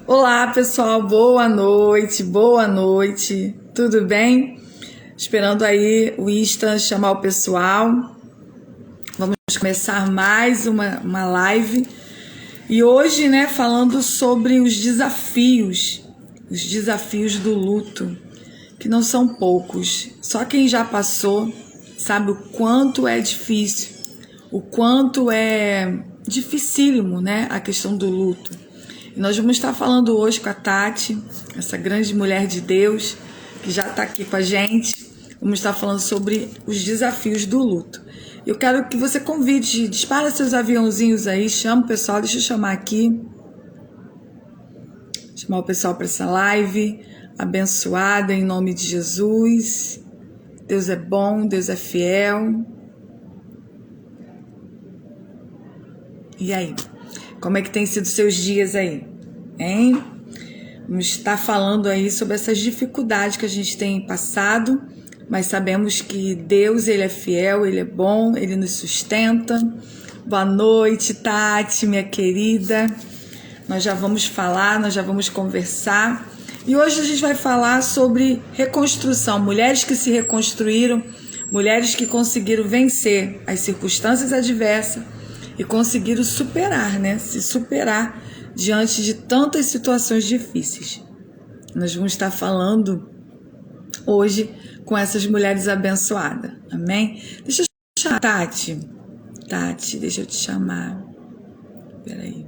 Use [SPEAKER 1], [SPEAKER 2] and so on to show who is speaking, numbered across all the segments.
[SPEAKER 1] Olá, pessoal, boa noite, tudo bem? Esperando aí o Insta chamar o pessoal. Vamos começar mais uma live e hoje, né, falando sobre os desafios do luto, que não são poucos. Só quem já passou sabe o quanto é difícil, o quanto é dificílimo, né, a questão do luto. E nós vamos estar falando hoje com a Tati, essa grande mulher de Deus, que já está aqui com a gente. Vamos estar falando sobre os desafios do luto. Eu quero que você convide, dispara seus aviãozinhos aí, chama o pessoal, deixa eu chamar aqui. Chamar o pessoal para essa live abençoada em nome de Jesus. Deus é bom, Deus é fiel. E aí? Como é que tem sido seus dias aí? Hein? Vamos estar falando aí sobre essas dificuldades que a gente tem passado, mas sabemos que Deus, Ele é fiel, Ele é bom, Ele nos sustenta. Boa noite, Tati, minha querida. Nós já vamos falar, nós já vamos conversar. E hoje a gente vai falar sobre reconstrução. Mulheres que se reconstruíram, mulheres que conseguiram vencer as circunstâncias adversas e conseguiram superar, né? Se superar diante de tantas situações difíceis. Nós vamos estar falando hoje com essas mulheres abençoadas. Amém? Deixa eu chamar, Tati. Tati, deixa eu te chamar. Peraí.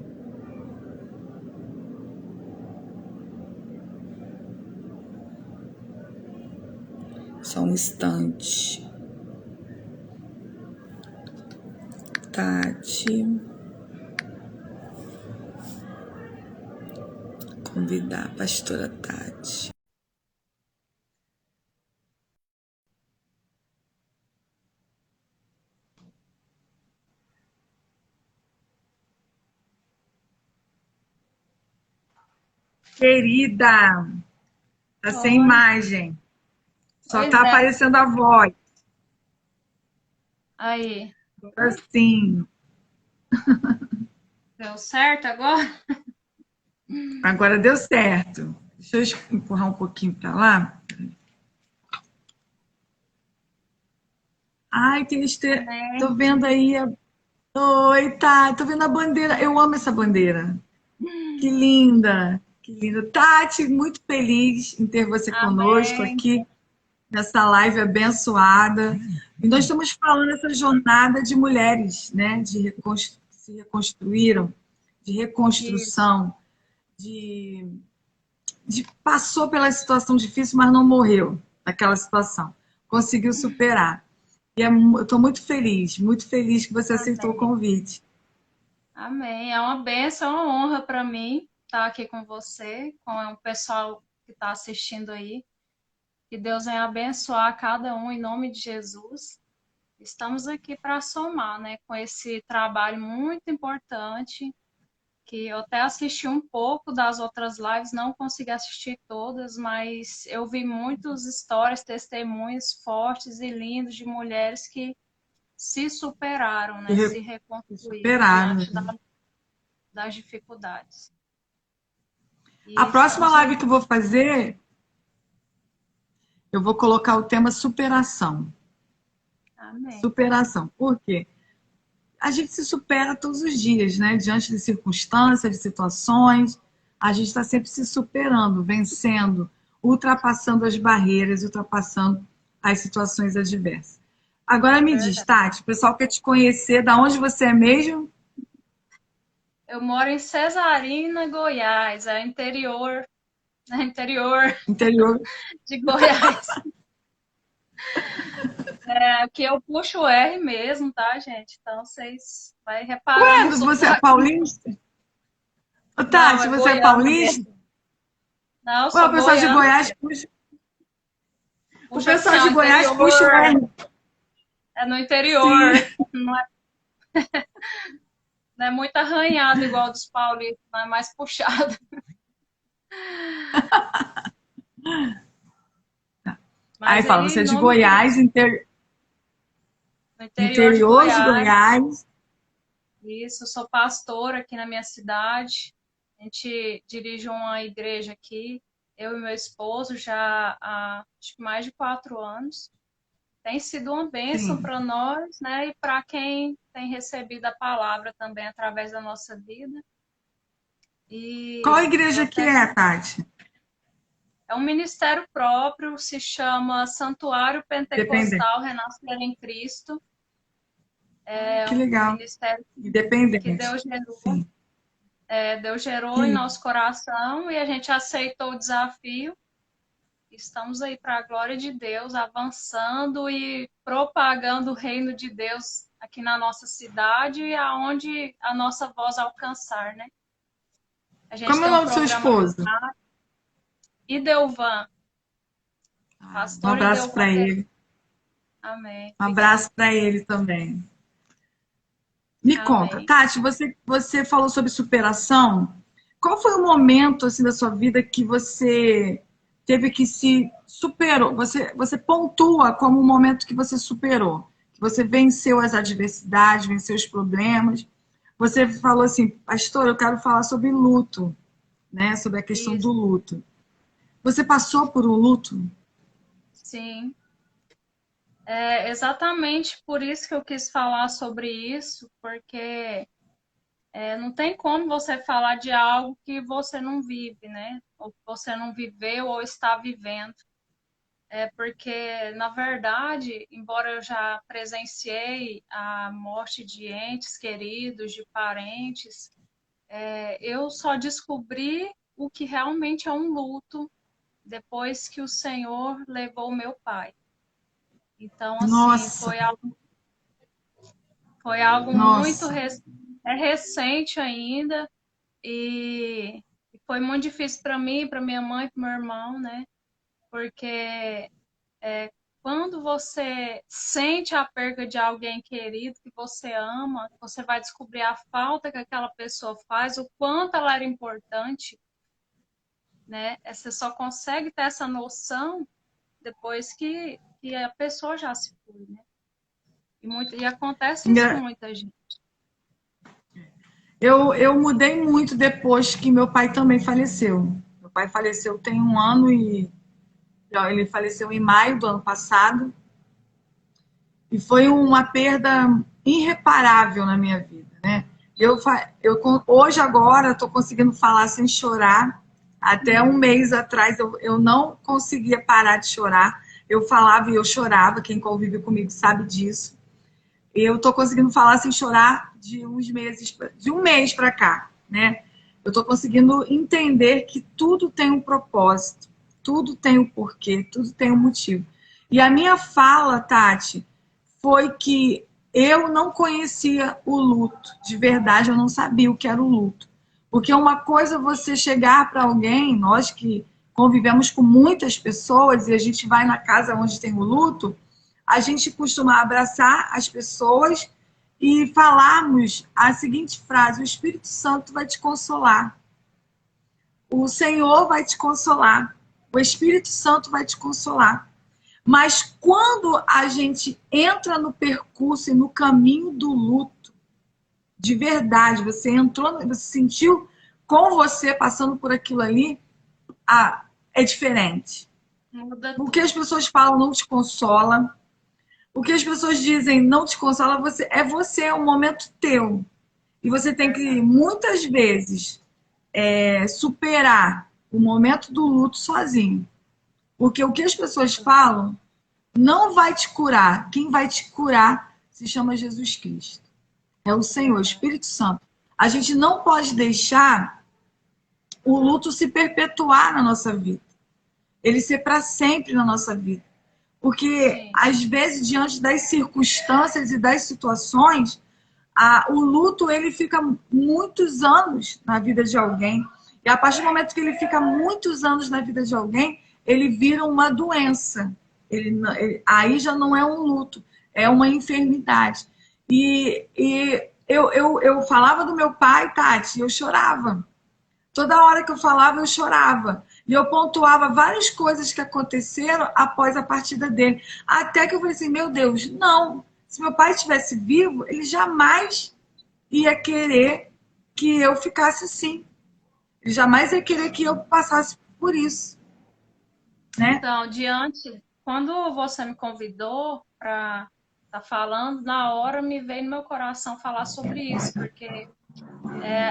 [SPEAKER 1] Só um instante. Tati. Convidar a pastora Tati. Querida, tá sem imagem. Só tá aparecendo a voz.
[SPEAKER 2] Aí.
[SPEAKER 1] Agora sim.
[SPEAKER 2] Deu certo agora?
[SPEAKER 1] Agora deu certo. Deixa eu empurrar um pouquinho para lá. Ai, tô vendo aí. Oi, tá. Tô vendo a bandeira. Eu amo essa bandeira. Que linda. Que linda. Tati, muito feliz em ter você conosco
[SPEAKER 2] Amém.
[SPEAKER 1] aqui nessa live abençoada. E nós estamos falando essa jornada de mulheres, né? Se reconstruíram, de reconstrução, de passou pela situação difícil, mas não morreu naquela situação. Conseguiu superar. E eu estou muito feliz que você aceitou o convite.
[SPEAKER 2] Amém. É uma bênção, é uma honra para mim estar aqui com você, com o pessoal que está assistindo aí. Que Deus venha abençoar cada um em nome de Jesus. Estamos aqui para somar, né, com esse trabalho muito importante, que eu até assisti um pouco das outras lives, não consegui assistir todas, mas eu vi muitas histórias, testemunhos fortes e lindos de mulheres que se superaram, né? Se reconstruíram
[SPEAKER 1] Superaram.
[SPEAKER 2] diante das dificuldades.
[SPEAKER 1] A próxima live que eu vou fazer, eu vou colocar o tema superação.
[SPEAKER 2] Amém.
[SPEAKER 1] Superação. Por quê? A gente se supera todos os dias, né? Diante de circunstâncias, de situações, a gente está sempre se superando, vencendo, ultrapassando as barreiras, ultrapassando as situações adversas. Agora me diz, Tati, o pessoal quer te conhecer, da onde você é mesmo?
[SPEAKER 2] Eu moro em Cesarina, Goiás, é interior de Goiás. Aqui eu puxo o R mesmo, tá, gente? Então vocês vão reparar.
[SPEAKER 1] Você é paulista? Ô, Tati,
[SPEAKER 2] Não,
[SPEAKER 1] você é paulista?
[SPEAKER 2] Mesmo. Não, eu sou
[SPEAKER 1] o pessoal de Goiás
[SPEAKER 2] puxa
[SPEAKER 1] o pessoal de Goiás puxa o R.
[SPEAKER 2] É no interior. Não é... não é muito arranhado igual dos paulistas, não é mais puxado.
[SPEAKER 1] Aí fala, você é de Goiás, interior de Goiás.
[SPEAKER 2] Isso, eu sou pastora aqui na minha cidade, A gente dirige uma igreja aqui, eu e meu esposo, já há acho que mais de 4 anos. Tem sido uma bênção
[SPEAKER 1] Sim.
[SPEAKER 2] para nós, né? E para quem tem recebido a palavra também através da nossa vida.
[SPEAKER 1] Qual
[SPEAKER 2] E eu
[SPEAKER 1] igreja que
[SPEAKER 2] até
[SPEAKER 1] é, Tati?
[SPEAKER 2] é um ministério próprio, se chama Santuário
[SPEAKER 1] Dependente.
[SPEAKER 2] Pentecostal Renascer em Cristo. É
[SPEAKER 1] Que
[SPEAKER 2] um
[SPEAKER 1] legal.
[SPEAKER 2] ministério que
[SPEAKER 1] Independente.
[SPEAKER 2] Deus gerou,
[SPEAKER 1] Sim.
[SPEAKER 2] Deus gerou em
[SPEAKER 1] Que,
[SPEAKER 2] nosso coração e a gente aceitou o desafio. Estamos aí para a glória de Deus, avançando e propagando o reino de Deus aqui na nossa cidade e aonde a nossa voz alcançar, né? A gente
[SPEAKER 1] como é o
[SPEAKER 2] tem um
[SPEAKER 1] nome do seu
[SPEAKER 2] programa no
[SPEAKER 1] esposo?
[SPEAKER 2] Idelvan,
[SPEAKER 1] Um
[SPEAKER 2] pastor
[SPEAKER 1] abraço
[SPEAKER 2] Idelvan
[SPEAKER 1] para
[SPEAKER 2] Pereira.
[SPEAKER 1] ele.
[SPEAKER 2] Amém.
[SPEAKER 1] Um
[SPEAKER 2] Obrigada.
[SPEAKER 1] abraço para ele também. Me conta,
[SPEAKER 2] Amém.
[SPEAKER 1] Tati, você falou sobre superação. Qual foi o momento assim da sua vida que você teve que se superou? Você pontua como um momento que você superou, que você venceu as adversidades, venceu os problemas. Você falou assim, pastor, eu quero falar sobre luto, né? Sobre a questão do
[SPEAKER 2] Isso,
[SPEAKER 1] luto. Você passou por um luto?
[SPEAKER 2] sim. É exatamente por isso que eu quis falar sobre isso, porque não tem como você falar de algo que você não vive, né? Ou que você não viveu ou está vivendo. É porque, na verdade, embora eu já presenciei a morte de entes queridos, de parentes, eu só descobri o que realmente é um luto depois que o Senhor levou meu pai. Então, assim,
[SPEAKER 1] Nossa,
[SPEAKER 2] foi algo muito
[SPEAKER 1] nossa.
[SPEAKER 2] recente ainda e foi muito difícil para mim, para minha mãe, para meu irmão, né? Porque quando você sente a perda de alguém querido que você ama, você vai descobrir a falta que aquela pessoa faz, o quanto ela era importante, né? Você só consegue ter essa noção depois que a pessoa já se foi, né? E acontece isso com
[SPEAKER 1] Engra-
[SPEAKER 2] muita gente.
[SPEAKER 1] eu mudei muito depois que meu pai também faleceu. Meu pai faleceu tem um ano e ele faleceu em maio do ano passado e foi uma perda irreparável na minha vida, né? Hoje agora estou conseguindo falar sem chorar. Até um mês atrás eu não conseguia parar de chorar. Eu falava e eu chorava. Quem convive comigo sabe disso. Eu estou conseguindo falar sem chorar de um mês para cá, né? Eu estou conseguindo entender que tudo tem um propósito, tudo tem um porquê, tudo tem um motivo. E a minha fala, Tati, foi que eu não conhecia o luto, de verdade, eu não sabia o que era o luto. Porque uma coisa é você chegar para alguém, nós que convivemos com muitas pessoas e a gente vai na casa onde tem o luto, a gente costuma abraçar as pessoas e falarmos a seguinte frase: o Espírito Santo vai te consolar, o Senhor vai te consolar, o Espírito Santo vai te consolar. Mas quando a gente entra no percurso e no caminho do luto, de verdade, você entrou, você sentiu com você passando por aquilo ali, é diferente.
[SPEAKER 2] Muda
[SPEAKER 1] O que
[SPEAKER 2] tudo.
[SPEAKER 1] as pessoas falam não te consola, o que as pessoas dizem não te consola, você é um momento teu. E você tem que,
[SPEAKER 2] Verdade.
[SPEAKER 1] muitas vezes, superar o momento do luto sozinho. Porque o que as pessoas falam não vai te curar. Quem vai te curar se chama Jesus Cristo. É o Senhor, o
[SPEAKER 2] Verdade.
[SPEAKER 1] Espírito Santo. A gente não pode deixar o luto se perpetuar na nossa vida. Ele ser para sempre na nossa vida. Porque,
[SPEAKER 2] Sim.
[SPEAKER 1] às vezes, diante das circunstâncias e das situações, o luto ele fica muitos anos na vida de alguém. E a partir do momento que ele fica muitos anos na vida de alguém, ele vira uma doença. Aí já não é um luto, é uma enfermidade. E eu falava do meu pai, Tati, eu chorava. Toda hora que eu falava, eu chorava. E eu pontuava várias coisas que aconteceram após a partida dele. Até que eu falei assim, meu Deus, não. Se meu pai estivesse vivo, ele jamais ia querer que eu ficasse assim. Ele jamais ia querer que eu passasse por isso, né?
[SPEAKER 2] Então, quando você me convidou para estar falando, na hora me veio no meu coração falar sobre isso, porque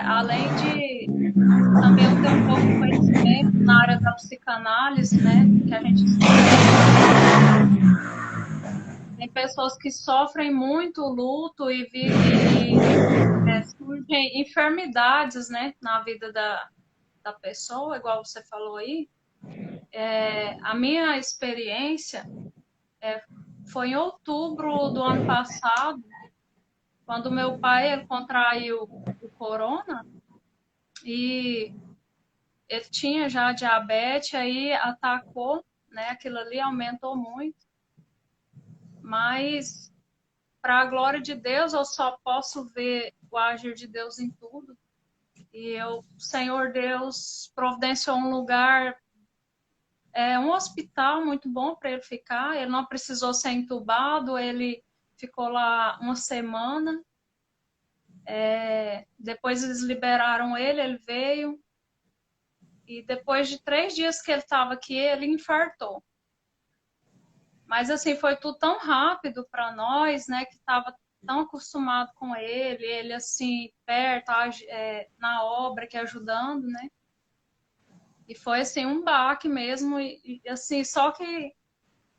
[SPEAKER 2] além de também eu ter um pouco de conhecimento na área da psicanálise, né, que a gente estuda isso, tem pessoas que sofrem muito luto e surgem enfermidades, né, na vida da pessoa, igual você falou aí. A minha experiência foi em outubro do ano passado, quando meu pai ele contraiu o corona e ele tinha já diabetes, aí atacou, né? Aquilo ali aumentou muito, mas para a glória de Deus eu só posso ver o agir de Deus em tudo. E o Senhor Deus providenciou um lugar, um hospital muito bom para ele ficar. Ele não precisou ser entubado, ele ficou lá uma semana. Depois eles liberaram ele, ele veio. E depois de 3 dias que ele estava aqui, ele infartou. Mas assim, foi tudo tão rápido para nós, né, que estava tão acostumado com ele assim, perto, na obra, que ajudando, né? E foi assim, um baque mesmo, e assim, só que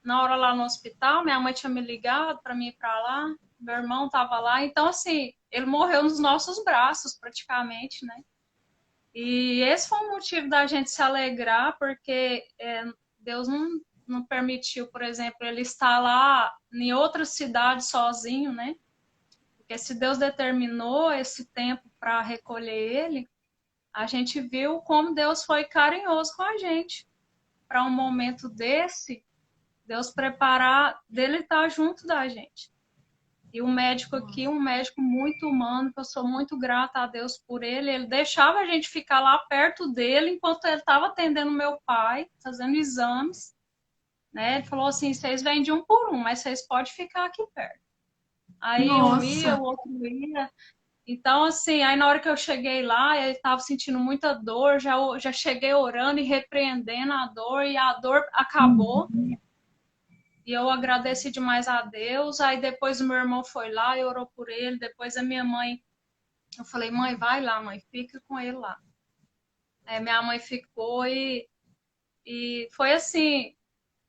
[SPEAKER 2] na hora lá no hospital, minha mãe tinha me ligado para mim ir para lá, meu irmão estava lá, então assim, ele morreu nos nossos braços praticamente, né? E esse foi o motivo da gente se alegrar, porque Deus não permitiu, por exemplo, ele estar lá em outra cidade sozinho, né? Porque se Deus determinou esse tempo para recolher ele, a gente viu como Deus foi carinhoso com a gente. Para um momento desse, Deus preparar dele estar junto da gente. E o médico aqui, um médico muito humano, que eu sou muito grata a Deus por ele, ele deixava a gente ficar lá perto dele enquanto ele estava atendendo meu pai, fazendo exames, né? Ele falou assim, vocês vêm de um por um, mas vocês podem ficar aqui perto. Aí um ia,
[SPEAKER 1] Nossa,
[SPEAKER 2] o outro ia. Então, assim, aí na hora que eu cheguei lá, ele estava sentindo muita dor, já cheguei orando e repreendendo a dor, e a dor acabou. E eu agradeci demais a Deus. Aí depois o meu irmão foi lá e orou por ele. Depois a minha mãe, eu falei, mãe, vai lá, mãe, fica com ele lá. Aí minha mãe ficou e foi assim,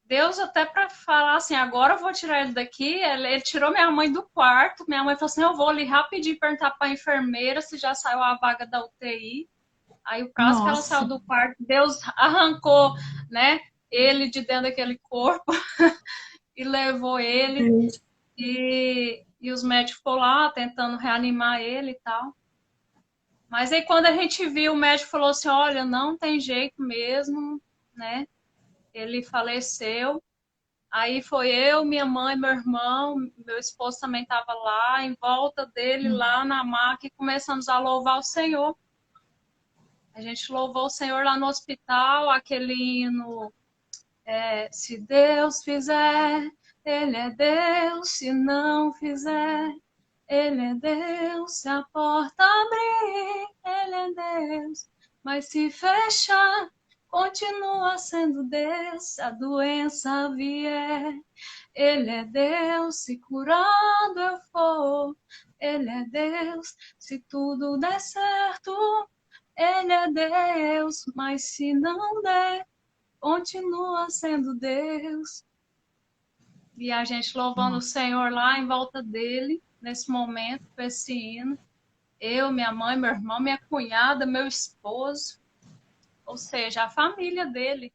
[SPEAKER 2] Deus até para falar assim, agora eu vou tirar ele daqui. Ele tirou minha mãe do quarto. Minha mãe falou assim, eu vou ali rapidinho perguntar para a enfermeira se já saiu a vaga da UTI. Aí o prazo que ela saiu
[SPEAKER 1] nossa.
[SPEAKER 2] do quarto, Deus arrancou, né, ele de dentro daquele corpo e levou ele. E os médicos foram lá tentando reanimar ele e tal. Mas aí quando a gente viu, o médico falou assim, olha, não tem jeito mesmo, né? Ele faleceu. Aí foi eu, minha mãe, meu irmão, meu esposo também estava lá, em volta dele, lá na maca, e começamos a louvar o Senhor. A gente louvou o Senhor lá no hospital, aquele hino, se Deus fizer, Ele é Deus, se não fizer, Ele é Deus, se a porta abrir, Ele é Deus, mas se fechar, continua sendo Deus, se a doença vier. Ele é Deus, se curado eu for. Ele é Deus, se tudo der certo. Ele é Deus, mas se não der, continua sendo Deus. E a gente louvando o Senhor lá em volta dele, nesse momento, com esse hino. Eu, minha mãe, meu irmão, minha cunhada, meu esposo, ou seja, a família dele.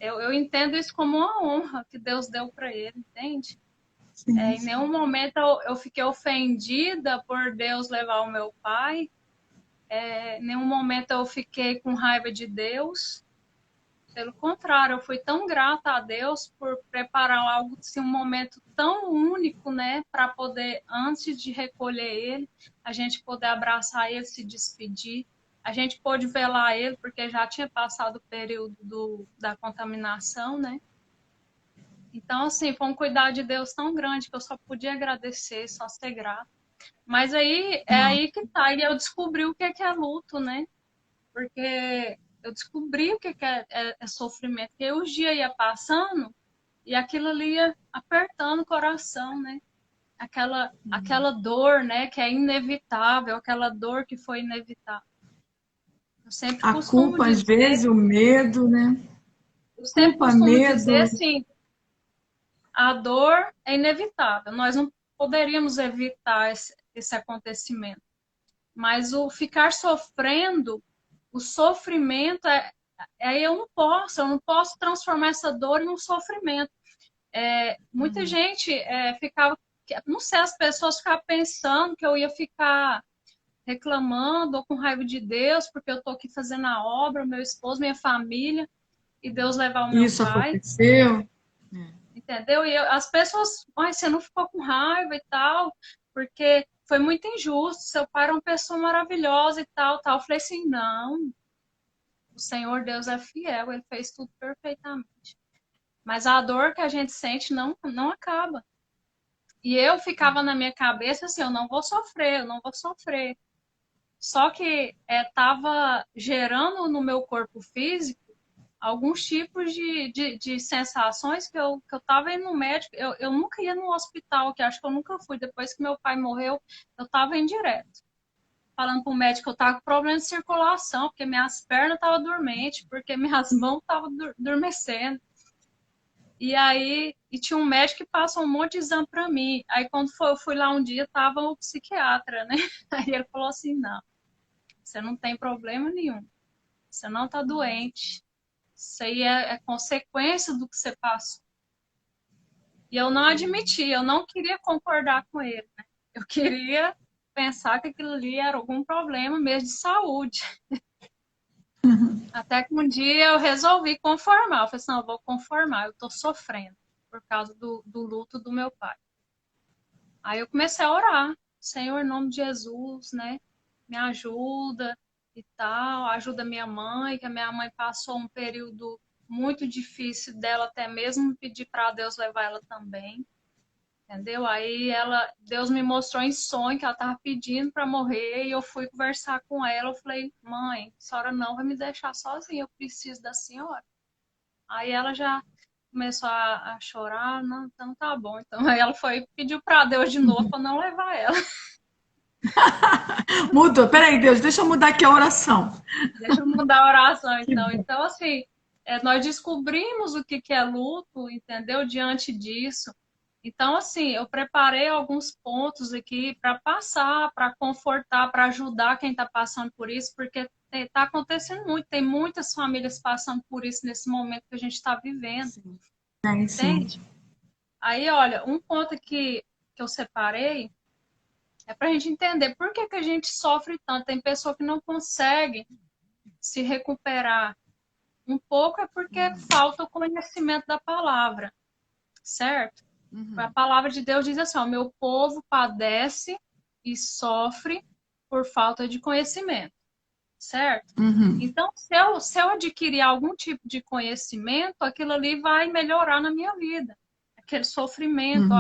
[SPEAKER 2] Eu entendo isso como uma honra que Deus deu para ele, entende?
[SPEAKER 1] Sim,
[SPEAKER 2] Em nenhum momento eu fiquei ofendida por Deus levar o meu pai. Em nenhum momento eu fiquei com raiva de Deus. Pelo contrário, eu fui tão grata a Deus por preparar algo, assim, um momento tão único, né, para poder, antes de recolher ele, a gente poder abraçar ele, se despedir. A gente pôde velar ele, porque já tinha passado o período da contaminação, né? Então, assim, foi um cuidado de Deus tão grande que eu só podia agradecer, só ser grata. Mas aí é aí que tá. E eu descobri o que é luto, né? porque eu descobri o que é sofrimento, porque os dias ia passando e aquilo ali ia apertando o coração, né? Aquela dor, né, que é inevitável, aquela dor que foi inevitável. Eu sempre
[SPEAKER 1] A
[SPEAKER 2] costumo
[SPEAKER 1] culpa, às
[SPEAKER 2] dizer,
[SPEAKER 1] vezes, o medo, né?
[SPEAKER 2] eu sempre
[SPEAKER 1] Culpa,
[SPEAKER 2] costumo dizer
[SPEAKER 1] medo.
[SPEAKER 2] assim, a dor é inevitável, nós não poderíamos evitar esse acontecimento, mas o ficar sofrendo, o sofrimento, eu não posso transformar essa dor em um sofrimento. Muita gente ficava, não sei, as pessoas ficavam pensando que eu ia ficar reclamando ou com raiva de Deus porque eu estou aqui fazendo a obra, meu esposo, minha família, e Deus levar o meu
[SPEAKER 1] Isso
[SPEAKER 2] pai,
[SPEAKER 1] aconteceu.
[SPEAKER 2] entendeu? E as pessoas, ai, você não ficou com raiva e tal, porque foi muito injusto, seu pai era uma pessoa maravilhosa e tal, tal. Eu falei assim, não, o Senhor Deus é fiel, ele fez tudo perfeitamente. Mas a dor que a gente sente não acaba. E eu ficava na minha cabeça assim, eu não vou sofrer, eu não vou sofrer. Só que estava gerando no meu corpo físico alguns tipos de sensações que eu estava indo no médico. Eu nunca ia no hospital, que acho que eu nunca fui. Depois que meu pai morreu, eu estava indo direto. Falando para o médico que eu estava com problema de circulação, porque minhas pernas estavam dormentes, porque minhas mãos estavam adormecendo. E aí, tinha um médico que passou um monte de exame para mim. Aí, quando eu fui lá um dia, tava o psiquiatra, né? Aí ele falou assim: não, você não tem problema nenhum. Você não está doente. Isso aí é consequência do que você passou. E eu não admiti, eu não queria concordar com ele, né? Eu queria pensar que aquilo ali era algum problema mesmo de saúde. Até que um dia eu resolvi conformar. Eu falei assim, não, eu vou conformar, eu estou sofrendo por causa do luto do meu pai. Aí eu comecei a orar, Senhor, em nome de Jesus, né? Me ajuda e tal, ajuda minha mãe, que a minha mãe passou um período muito difícil dela até mesmo pedir para Deus levar ela também, entendeu? Aí Deus me mostrou em sonho que ela estava pedindo para morrer e eu fui conversar com ela, eu falei, mãe, a senhora não vai me deixar sozinha, eu preciso da senhora. Aí ela já começou a chorar, não, então tá bom. Então aí ela foi pediu para Deus de novo para não levar ela.
[SPEAKER 1] Mudou. Peraí, Deus, deixa eu mudar aqui a oração.
[SPEAKER 2] Deixa eu mudar a oração,
[SPEAKER 1] Que
[SPEAKER 2] então.
[SPEAKER 1] bom.
[SPEAKER 2] Então, assim, nós descobrimos o que é luto, entendeu? Diante disso. Então, assim, eu preparei alguns pontos aqui para passar, para confortar, para ajudar quem está passando por isso, porque está acontecendo muito, tem muitas famílias passando por isso nesse momento que a gente está vivendo,
[SPEAKER 1] Sim. É, sim.
[SPEAKER 2] entende? Aí, olha, um ponto que eu separei é para a gente entender por que a gente sofre tanto. Tem pessoa que não consegue se recuperar um pouco, é porque falta o conhecimento da palavra, certo? A palavra de Deus diz assim: ó, meu povo padece e sofre por falta de conhecimento, certo?
[SPEAKER 1] Uhum.
[SPEAKER 2] Então, se eu adquirir algum tipo de conhecimento, aquilo ali vai melhorar na minha vida. Aquele sofrimento,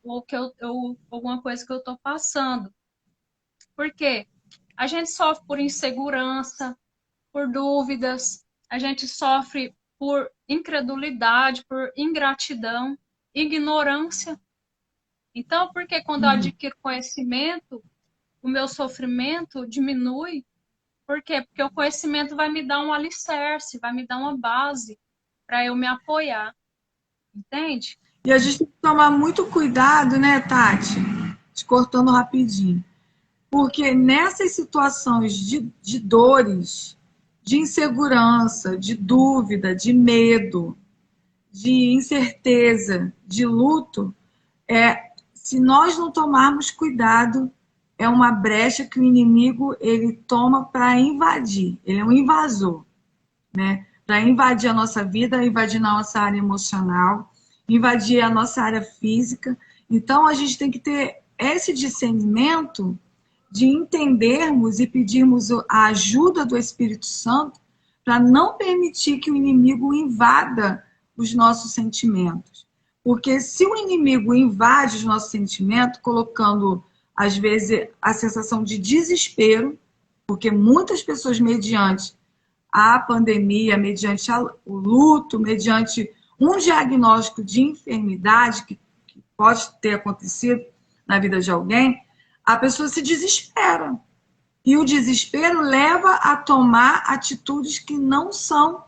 [SPEAKER 1] Uhum.
[SPEAKER 2] ou alguma coisa que eu estou passando. Por quê? A gente sofre por insegurança, por dúvidas, a gente sofre por incredulidade, por ingratidão, ignorância. Então, porque quando eu
[SPEAKER 1] Uhum.
[SPEAKER 2] adquiro conhecimento, o meu sofrimento diminui? Por quê? Porque o conhecimento vai me dar um alicerce, vai me dar uma base para eu me apoiar, entende?
[SPEAKER 1] E a gente tem que tomar muito cuidado, né, Tati? Te cortando rapidinho. Porque nessas situações de dores, de insegurança, de dúvida, de medo, de incerteza, de luto, se nós não tomarmos cuidado, é uma brecha que o inimigo ele toma para invadir. Ele é um invasor, né? Para invadir a nossa vida, invadir a nossa área emocional, invadir a nossa área física. Então a gente tem que ter esse discernimento de entendermos e pedirmos a ajuda do Espírito Santo para não permitir que o inimigo invada os nossos sentimentos. Porque se o inimigo invade os nossos sentimentos, colocando, às vezes, a sensação de desespero, porque muitas pessoas, mediante a pandemia, mediante o luto, mediante um diagnóstico de enfermidade que pode ter acontecido na vida de alguém, a pessoa se desespera. E o desespero leva a tomar atitudes que não são,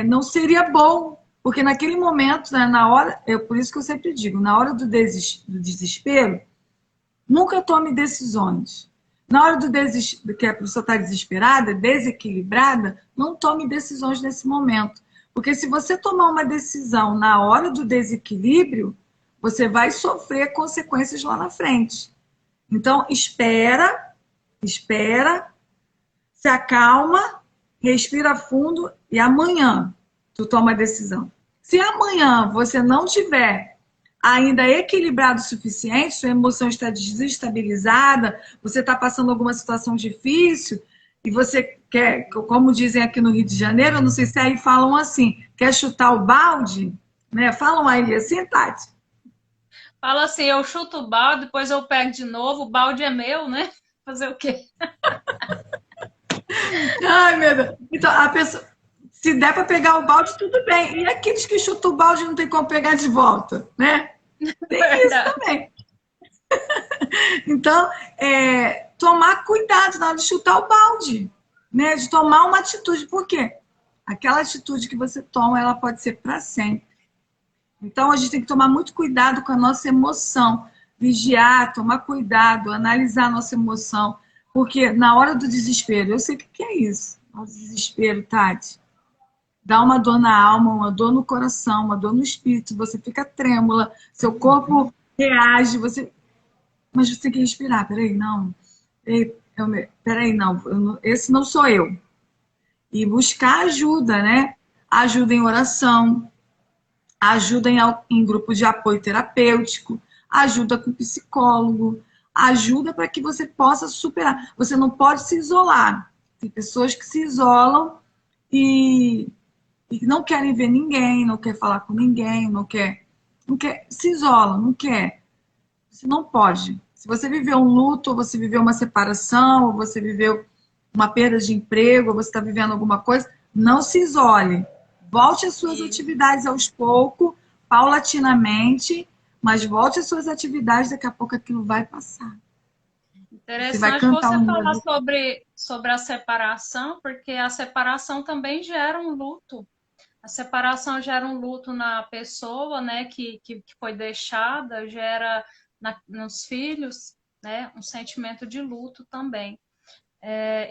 [SPEAKER 1] não seria bom, porque naquele momento, né, na hora, por isso que eu sempre digo, na hora do desespero, nunca tome decisões. Na hora que a pessoa está desesperada, desequilibrada, não tome decisões nesse momento. Porque se você tomar uma decisão na hora do desequilíbrio, você vai sofrer consequências lá na frente. Então, espera, se acalma, respira fundo e amanhã tu toma a decisão. Se amanhã você não tiver ainda equilibrado o suficiente, sua emoção está desestabilizada, você está passando alguma situação difícil e você quer, como dizem aqui no Rio de Janeiro, eu não sei se aí falam assim, quer chutar o balde, né? Falam aí assim, Tati?
[SPEAKER 2] Fala assim, eu chuto o balde, depois eu pego de novo, o balde é meu, né? Fazer o quê?
[SPEAKER 1] Ai, meu Deus. Então, a pessoa, se der para pegar o balde, tudo bem. E aqueles que chutam o balde não tem como pegar de volta, né? Tem isso
[SPEAKER 2] Verdade.
[SPEAKER 1] também. Então, tomar cuidado na hora de chutar o balde, né? De tomar uma atitude. Por quê? Aquela atitude que você toma, ela pode ser para sempre. Então, a gente tem que tomar muito cuidado com a nossa emoção. Vigiar, tomar cuidado, analisar a nossa emoção. Porque na hora do desespero, eu sei o que é isso. O desespero, Tati. Dá uma dor na alma, uma dor no coração, uma dor no espírito. Você fica trêmula, seu corpo reage, mas você tem que respirar. Peraí, não. Peraí, não. Esse não sou eu. E buscar ajuda, né? Ajuda em oração, ajuda em grupo de apoio terapêutico, ajuda com psicólogo, ajuda para que você possa superar. Você não pode se isolar. Tem pessoas que se isolam e não querem ver ninguém, não quer falar com ninguém, não quer, se isola, não quer. Você não pode. Se você viveu um luto, ou você viveu uma separação, ou você viveu uma perda de emprego, ou você está vivendo alguma coisa, não se isole. Volte às suas atividades aos poucos, paulatinamente, mas volte às suas atividades, daqui a pouco aquilo vai passar. Você vai
[SPEAKER 2] Interessante
[SPEAKER 1] cantar
[SPEAKER 2] você
[SPEAKER 1] um
[SPEAKER 2] falar
[SPEAKER 1] hino.
[SPEAKER 2] sobre a separação, porque a separação também gera um luto. A separação gera um luto na pessoa, né, que foi deixada, gera nos filhos, né, um sentimento de luto também.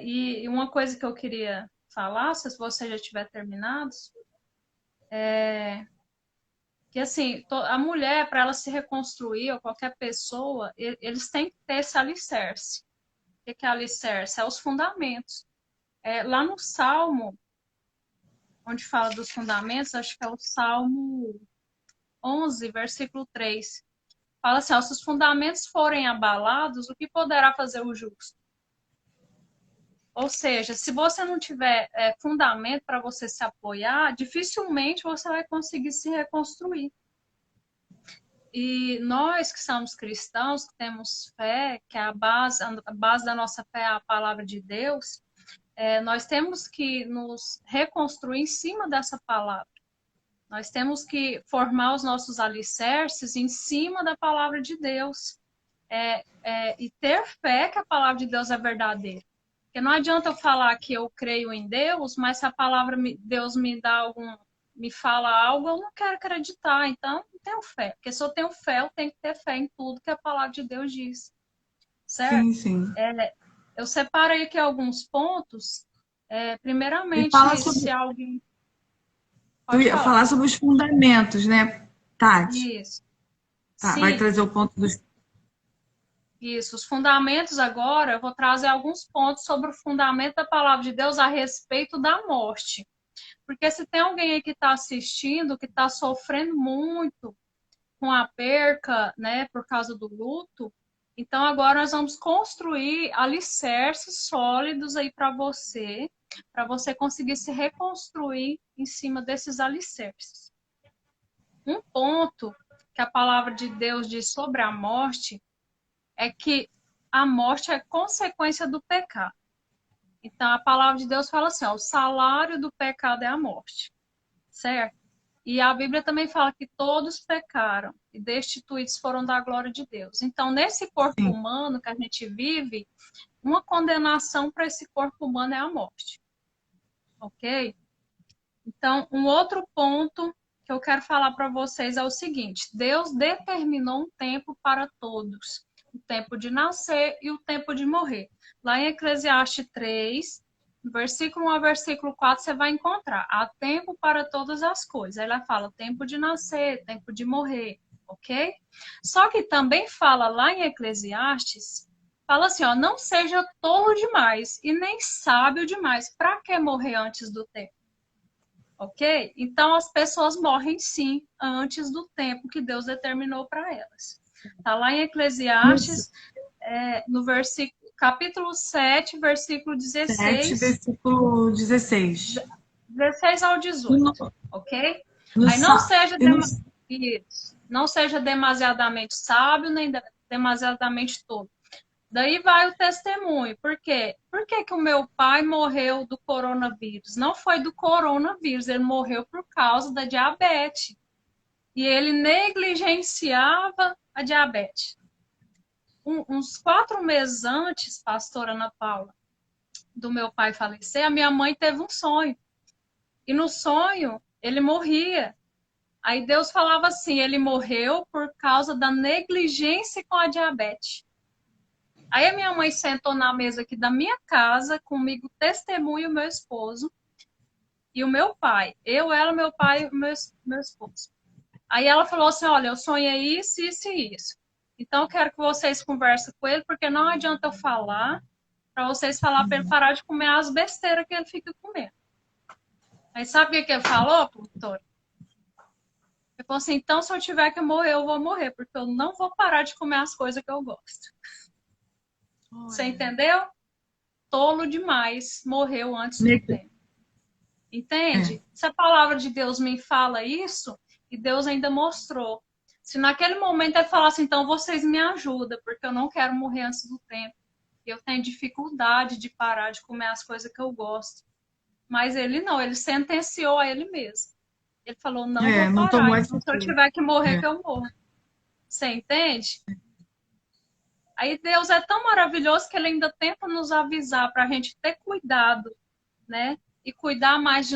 [SPEAKER 2] E uma coisa que eu queria falar, se você já tiver terminado, que assim, a mulher, para ela se reconstruir, ou qualquer pessoa, eles têm que ter esse alicerce. O que é alicerce? É os fundamentos. Lá no Salmo, onde fala dos fundamentos, acho que é o Salmo 11, versículo 3. Fala assim, ó, se os fundamentos forem abalados, o que poderá fazer o justo? Ou seja, se você não tiver fundamento para você se apoiar, dificilmente você vai conseguir se reconstruir. E nós que somos cristãos, que temos fé, que é a base da nossa fé é a palavra de Deus, nós temos que nos reconstruir em cima dessa palavra. Nós temos que formar os nossos alicerces em cima da palavra de Deus. E ter fé que a palavra de Deus é verdadeira. Porque não adianta eu falar que eu creio em Deus, mas se a palavra Deus me fala algo, eu não quero acreditar. Então, não tenho fé. Porque se eu tenho fé, eu tenho que ter fé em tudo que a palavra de Deus diz. Certo?
[SPEAKER 1] Sim, sim.
[SPEAKER 2] Eu separei aqui alguns pontos.
[SPEAKER 1] E fala
[SPEAKER 2] Primeiramente, se
[SPEAKER 1] sobre.
[SPEAKER 2] alguém.
[SPEAKER 1] Tu
[SPEAKER 2] Pode
[SPEAKER 1] ia
[SPEAKER 2] falar.
[SPEAKER 1] falar sobre os fundamentos, né, Tati?
[SPEAKER 2] Isso.
[SPEAKER 1] Tá, vai
[SPEAKER 2] Sim.
[SPEAKER 1] trazer o ponto dos.
[SPEAKER 2] Isso, os fundamentos agora, eu vou trazer alguns pontos sobre o fundamento da palavra de Deus a respeito da morte. Porque se tem alguém aí que está assistindo, que está sofrendo muito com a perca, né, por causa do luto, então agora nós vamos construir alicerces sólidos aí para você conseguir se reconstruir em cima desses alicerces. Um ponto que a palavra de Deus diz sobre a morte é que a morte é consequência do pecado. Então, a palavra de Deus fala assim, ó, o salário do pecado é a morte, certo? E a Bíblia também fala que todos pecaram e destituídos foram da glória de Deus. Então, nesse corpo
[SPEAKER 1] Sim.
[SPEAKER 2] humano que a gente vive, uma condenação para esse corpo humano é a morte, ok? Então, um outro ponto que eu quero falar para vocês é o seguinte: Deus determinou um tempo para todos, o tempo de nascer e o tempo de morrer. Lá em Eclesiastes 3, versículo 1 a versículo 4, você vai encontrar: há tempo para todas as coisas. Aí ela fala tempo de nascer, tempo de morrer, ok? Só que também fala lá em Eclesiastes, fala assim, ó, não seja tolo demais e nem sábio demais. Para que morrer antes do tempo? Ok? Então as pessoas morrem sim antes do tempo que Deus determinou para elas. Está lá em
[SPEAKER 1] Isso.
[SPEAKER 2] Eclesiastes, no versículo, capítulo 7, versículo
[SPEAKER 1] 7,
[SPEAKER 2] 16,
[SPEAKER 1] versículo 16.
[SPEAKER 2] 16 ao
[SPEAKER 1] E
[SPEAKER 2] 18.
[SPEAKER 1] no,
[SPEAKER 2] Ok?
[SPEAKER 1] no,
[SPEAKER 2] Aí não
[SPEAKER 1] sa-
[SPEAKER 2] seja,
[SPEAKER 1] e no,
[SPEAKER 2] isso, não seja demasiadamente sábio, nem demasiadamente tolo. Daí vai o testemunho. Por quê? Por que que o meu pai morreu do coronavírus? Não foi do coronavírus, ele morreu por causa da diabetes. E ele negligenciava a diabetes. Uns 4 meses antes, pastora Ana Paula, do meu pai falecer, a minha mãe teve um sonho. E no sonho, ele morria. Aí Deus falava assim, ele morreu por causa da negligência com a diabetes. Aí a minha mãe sentou na mesa aqui da minha casa, comigo, testemunho, meu esposo, e o meu pai. Eu, ela, meu pai e meu esposo. Aí ela falou assim, olha, eu sonhei isso, isso e isso. Então eu quero que vocês conversem com ele, porque não adianta eu falar, para vocês falar para ele parar de comer as besteiras que ele fica comendo. Aí sabe o que ele falou, doutor? Ele falou assim, então se eu tiver que morrer, eu vou morrer, porque eu não vou parar de comer as coisas que eu gosto. Você entendeu? Tolo demais, morreu antes do
[SPEAKER 1] ne-
[SPEAKER 2] tempo.
[SPEAKER 1] é,
[SPEAKER 2] Entende? Se a palavra de Deus me fala isso, e Deus ainda mostrou. Se naquele momento ele falasse, então vocês me ajudam, porque eu não quero morrer antes do tempo. Eu tenho dificuldade de parar de comer as coisas que eu gosto. Mas ele não, ele sentenciou a ele mesmo. Ele falou, não vou
[SPEAKER 1] não
[SPEAKER 2] parar.
[SPEAKER 1] tomou
[SPEAKER 2] Então, se eu
[SPEAKER 1] atitude.
[SPEAKER 2] tiver que morrer,
[SPEAKER 1] É,
[SPEAKER 2] que eu morro. Você entende? Aí Deus é tão maravilhoso que ele ainda tenta nos avisar para a gente ter cuidado, né? E cuidar mais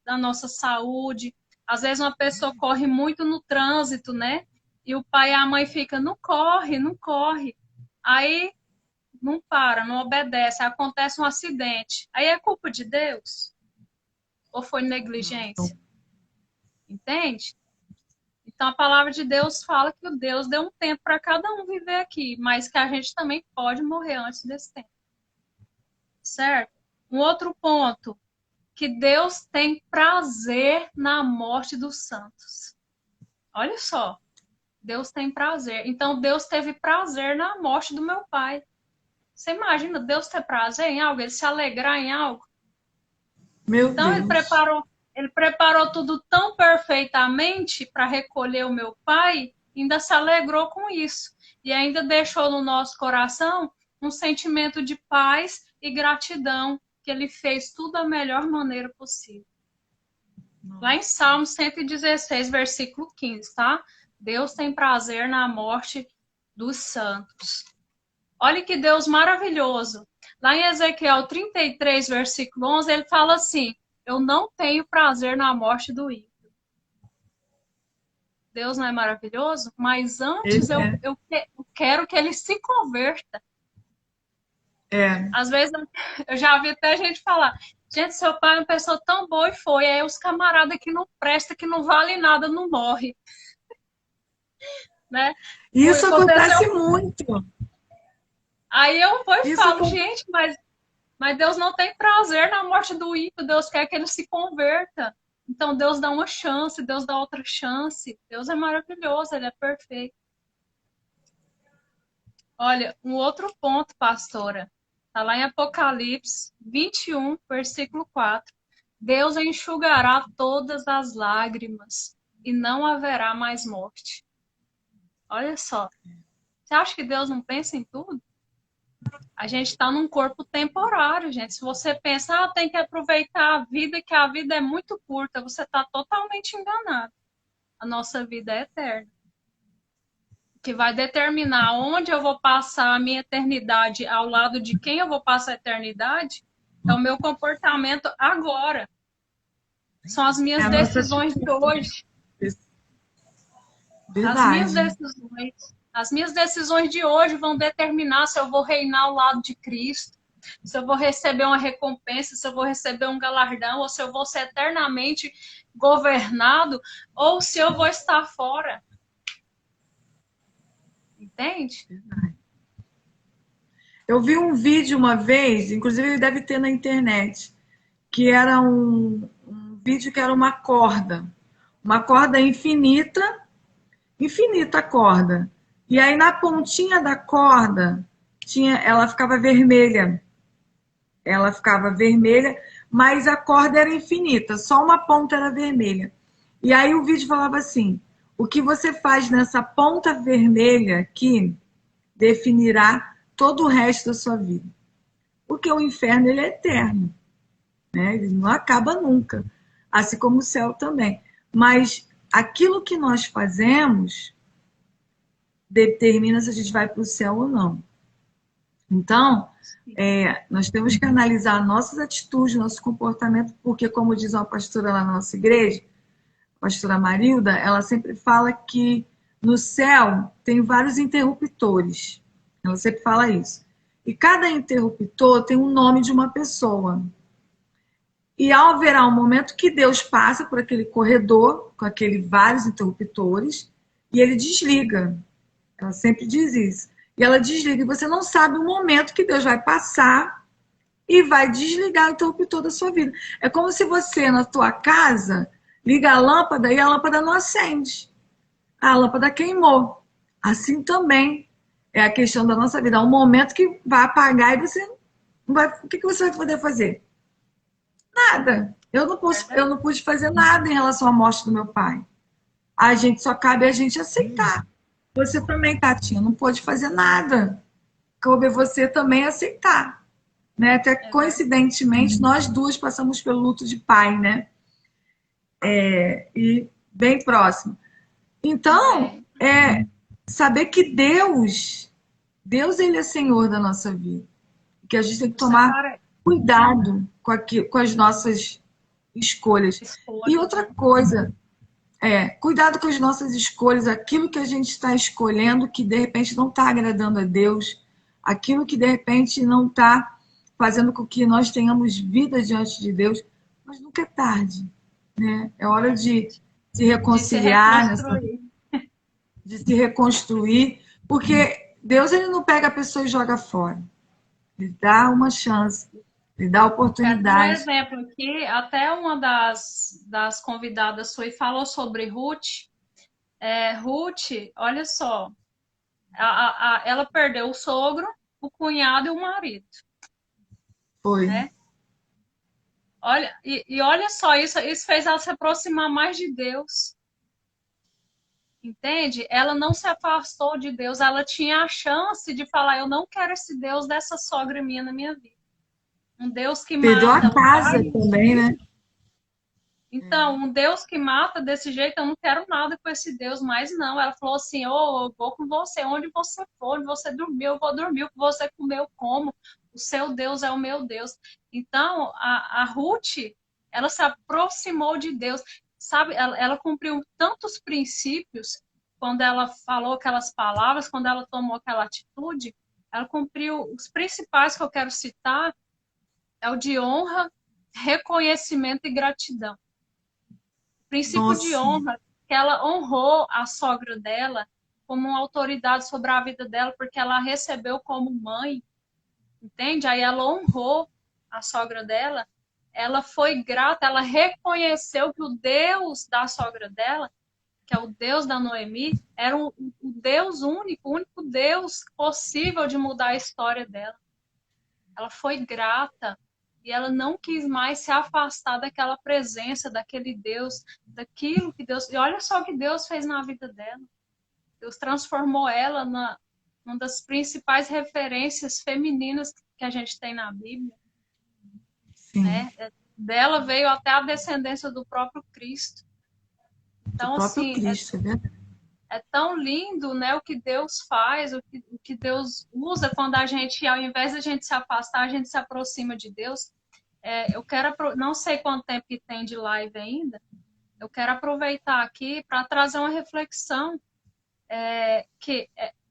[SPEAKER 2] da nossa saúde. Às vezes uma pessoa corre muito no trânsito, né? E o pai e a mãe ficam, não corre, não corre. Aí não para, não obedece, acontece um acidente. Aí é culpa de Deus? Ou foi
[SPEAKER 1] não.
[SPEAKER 2] negligência? Entende? Então a palavra de Deus fala que o Deus deu um tempo para cada um viver aqui, mas que a gente também pode morrer antes desse tempo. Certo? Um outro ponto, que Deus tem prazer na morte dos santos. Olha só, Deus tem prazer. Então Deus teve prazer na morte do meu pai. Você imagina Deus ter prazer em algo, ele se alegrar em algo?
[SPEAKER 1] Meu
[SPEAKER 2] Então
[SPEAKER 1] Deus.
[SPEAKER 2] ele preparou tudo tão perfeitamente para recolher o meu pai, ainda se alegrou com isso. E ainda deixou no nosso coração um sentimento de paz e gratidão, que ele fez tudo da melhor maneira possível. Lá em
[SPEAKER 1] Nossa.
[SPEAKER 2] Salmo 116, versículo 15, tá? Deus tem prazer na morte dos santos. Olha que Deus maravilhoso. Lá em Ezequiel 33, versículo 11, ele fala assim: eu não tenho prazer na morte do ímpio. Deus não é maravilhoso? Mas
[SPEAKER 1] Ele
[SPEAKER 2] antes
[SPEAKER 1] é.
[SPEAKER 2] eu quero que ele se converta.
[SPEAKER 1] É.
[SPEAKER 2] Às vezes eu já vi até gente falar: gente, seu pai é uma pessoa tão boa e foi. Aí os camaradas que não presta, que não vale nada, não morre. Né?
[SPEAKER 1] Isso
[SPEAKER 2] Aconteceu.
[SPEAKER 1] acontece muito.
[SPEAKER 2] Aí eu vou e
[SPEAKER 1] Isso
[SPEAKER 2] falo,
[SPEAKER 1] acontece.
[SPEAKER 2] gente, mas Deus não tem prazer na morte do ímpio, Deus quer que ele se converta. Então Deus dá uma chance, Deus dá outra chance. Deus é maravilhoso, ele é perfeito. Olha, um outro ponto, pastora, está lá em Apocalipse 21, versículo 4. Deus enxugará todas as lágrimas e não haverá mais morte. Olha só. Você acha que Deus não pensa em tudo? A gente está num corpo temporário, gente. Se você pensa, tem que aproveitar a vida, que a vida é muito curta, você está totalmente enganado. A nossa vida é eterna. O que vai determinar onde eu vou passar a minha eternidade, ao lado de quem eu vou passar a eternidade, é o meu comportamento agora. São as
[SPEAKER 1] É
[SPEAKER 2] minhas
[SPEAKER 1] a nossa
[SPEAKER 2] decisões de
[SPEAKER 1] atitude.
[SPEAKER 2] hoje. As minhas
[SPEAKER 1] Verdade.
[SPEAKER 2] decisões. As minhas decisões de hoje vão determinar se eu vou reinar ao lado de Cristo, se eu vou receber uma recompensa, se eu vou receber um galardão, ou se eu vou ser eternamente governado, ou se eu vou estar fora. Entende?
[SPEAKER 1] Eu vi um vídeo uma vez, inclusive ele deve ter na internet, que era um vídeo que era uma corda infinita, infinita corda. E aí na pontinha da corda ela ficava vermelha. Ela ficava vermelha, mas a corda era infinita, só uma ponta era vermelha. E aí o vídeo falava assim: o que você faz nessa ponta vermelha aqui definirá todo o resto da sua vida. Porque o inferno ele é eterno, né? Ele não acaba nunca, assim como o céu também. Mas aquilo que nós fazemos determina se a gente vai para o céu ou não. Então, nós temos que analisar nossas atitudes, nosso comportamento, porque, como diz uma pastora lá na nossa igreja, a pastora Marilda, ela sempre fala que no céu tem vários interruptores. Ela sempre fala isso. E cada interruptor tem um nome de uma pessoa. E haverá um momento que Deus passa por aquele corredor, com aqueles vários interruptores, e ele desliga. Ela sempre diz isso. E ela desliga. E você não sabe o momento que Deus vai passar e vai desligar o interruptor da sua vida. É como se você, na tua casa, liga a lâmpada e a lâmpada não acende. A lâmpada queimou. Assim também é a questão da nossa vida. Há um momento que vai apagar e você não vai. O que você vai poder fazer? Nada. Eu não pude fazer nada em relação à morte do meu pai. A gente só cabe a gente aceitar. Você também, Tatinha, não pôde fazer nada. Cabe você também aceitar. Né? Até coincidentemente, nós duas passamos pelo luto de pai, né? E bem próximo. Então, saber que Deus ele é Senhor da nossa vida. Que a gente tem que tomar cuidado com as nossas escolhas. E outra coisa, cuidado com as nossas escolhas, aquilo que a gente está escolhendo que de repente não está agradando a Deus, aquilo que de repente não está fazendo com que nós tenhamos vida diante de Deus, mas nunca é tarde, né? É hora de se reconciliar, de se reconstruir, porque Deus ele não pega a pessoa e joga fora, ele dá uma chance, ele dá oportunidade.
[SPEAKER 2] Um exemplo aqui, até uma das convidadas foi falou sobre Ruth. Ruth, olha só, ela perdeu o sogro, o cunhado e o marido.
[SPEAKER 1] Foi.
[SPEAKER 2] Né? Olha, e olha só, isso fez ela se aproximar mais de Deus. Entende? Ela não se afastou de Deus, ela tinha a chance de falar: eu não quero esse Deus dessa sogra minha na minha vida. Um Deus que
[SPEAKER 1] Perdeu
[SPEAKER 2] mata.
[SPEAKER 1] a casa também, né?
[SPEAKER 2] Então, um Deus que mata desse jeito, eu não quero nada com esse Deus mais, não. Ela falou assim: eu vou com você, onde você for, onde você dormiu, eu vou dormir, o que você comeu, eu como. O seu Deus é o meu Deus. Então, a Ruth, ela se aproximou de Deus. Sabe, ela cumpriu tantos princípios quando ela falou aquelas palavras, quando ela tomou aquela atitude. Ela cumpriu os principais que eu quero citar, é o de honra, reconhecimento e gratidão. Princípio de honra, que ela honrou a sogra dela como uma autoridade sobre a vida dela, porque ela recebeu como mãe, entende? Aí ela honrou a sogra dela, ela foi grata, ela reconheceu que o Deus da sogra dela, que é o Deus da Noemi, era o Deus único, o único Deus possível de mudar a história dela. Ela foi grata. E ela não quis mais se afastar daquela presença, daquele Deus, daquilo que Deus... E olha só o que Deus fez na vida dela. Deus transformou ela uma das principais referências femininas que a gente tem na Bíblia,
[SPEAKER 1] Sim.
[SPEAKER 2] né? Dela veio até a descendência do próprio Cristo.
[SPEAKER 1] Do
[SPEAKER 2] Então,
[SPEAKER 1] próprio
[SPEAKER 2] assim,
[SPEAKER 1] Cristo, é verdade.
[SPEAKER 2] é tão lindo, né, o que Deus faz, o que Deus usa quando a gente, ao invés de a gente se afastar, a gente se aproxima de Deus. Eu quero, não sei quanto tempo que tem de live ainda, eu quero aproveitar aqui para trazer uma reflexão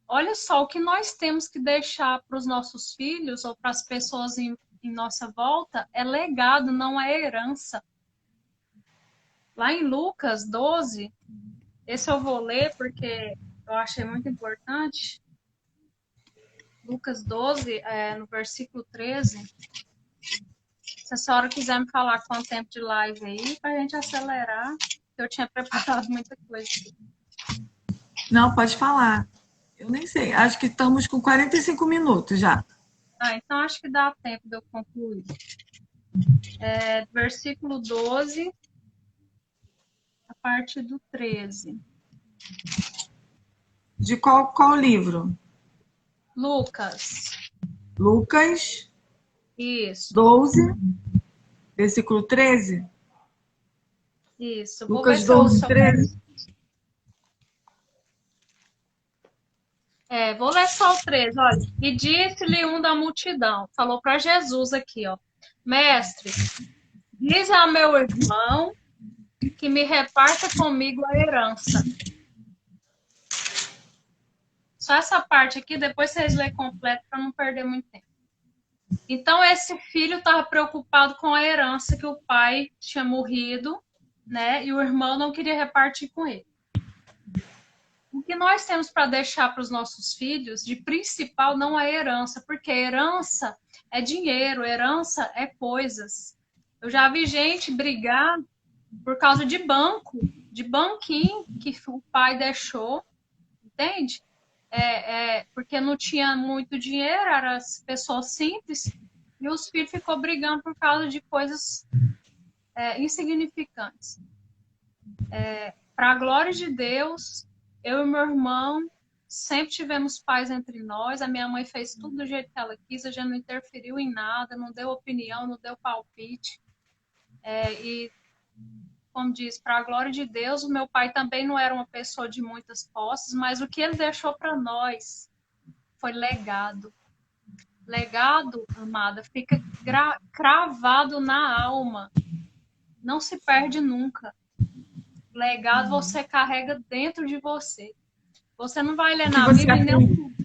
[SPEAKER 2] olha só, o que nós temos que deixar para os nossos filhos ou para as pessoas em nossa volta é legado, não é herança. Lá em Lucas 12, esse eu vou ler porque eu achei muito importante. Lucas 12, no versículo 13. Se a senhora quiser me falar quanto tempo de live aí, para a gente acelerar, eu tinha preparado muita coisa.
[SPEAKER 1] Não, pode falar. Eu nem sei. Acho que estamos com 45 minutos já.
[SPEAKER 2] Então acho que dá tempo de eu concluir. Versículo 12, a parte do 13.
[SPEAKER 1] De qual livro?
[SPEAKER 2] Lucas.
[SPEAKER 1] Lucas
[SPEAKER 2] Isso.
[SPEAKER 1] 12, versículo 13.
[SPEAKER 2] Isso. Vou ver
[SPEAKER 1] Lucas
[SPEAKER 2] se eu
[SPEAKER 1] 12, 13.
[SPEAKER 2] vou ler só o 13. Olha. E disse-lhe um da multidão. Falou para Jesus aqui, ó. Mestre, diz a meu irmão que me reparta comigo a herança. Só essa parte aqui, depois vocês lêem completo para não perder muito tempo. Então, esse filho estava preocupado com a herança que o pai tinha morrido, né? E o irmão não queria repartir com ele. O que nós temos para deixar para os nossos filhos, de principal, não é herança, porque herança é dinheiro, herança é coisas. Eu já vi gente brigar por causa de banco, de banquinho que o pai deixou, entende? Porque não tinha muito dinheiro, eram as pessoas simples, e os filhos ficou brigando por causa de coisas insignificantes. Para a glória de Deus, eu e meu irmão sempre tivemos paz entre nós. A minha mãe fez tudo do jeito que ela quis, a gente não interferiu em nada, não deu opinião, não deu palpite. E, como diz, para a glória de Deus, o meu pai também não era uma pessoa de muitas posses, mas o que ele deixou para nós foi legado. Legado, amada, fica cravado na alma. Não se perde nunca. Legado você carrega dentro de você. Você não vai ler na Bíblia em nenhum.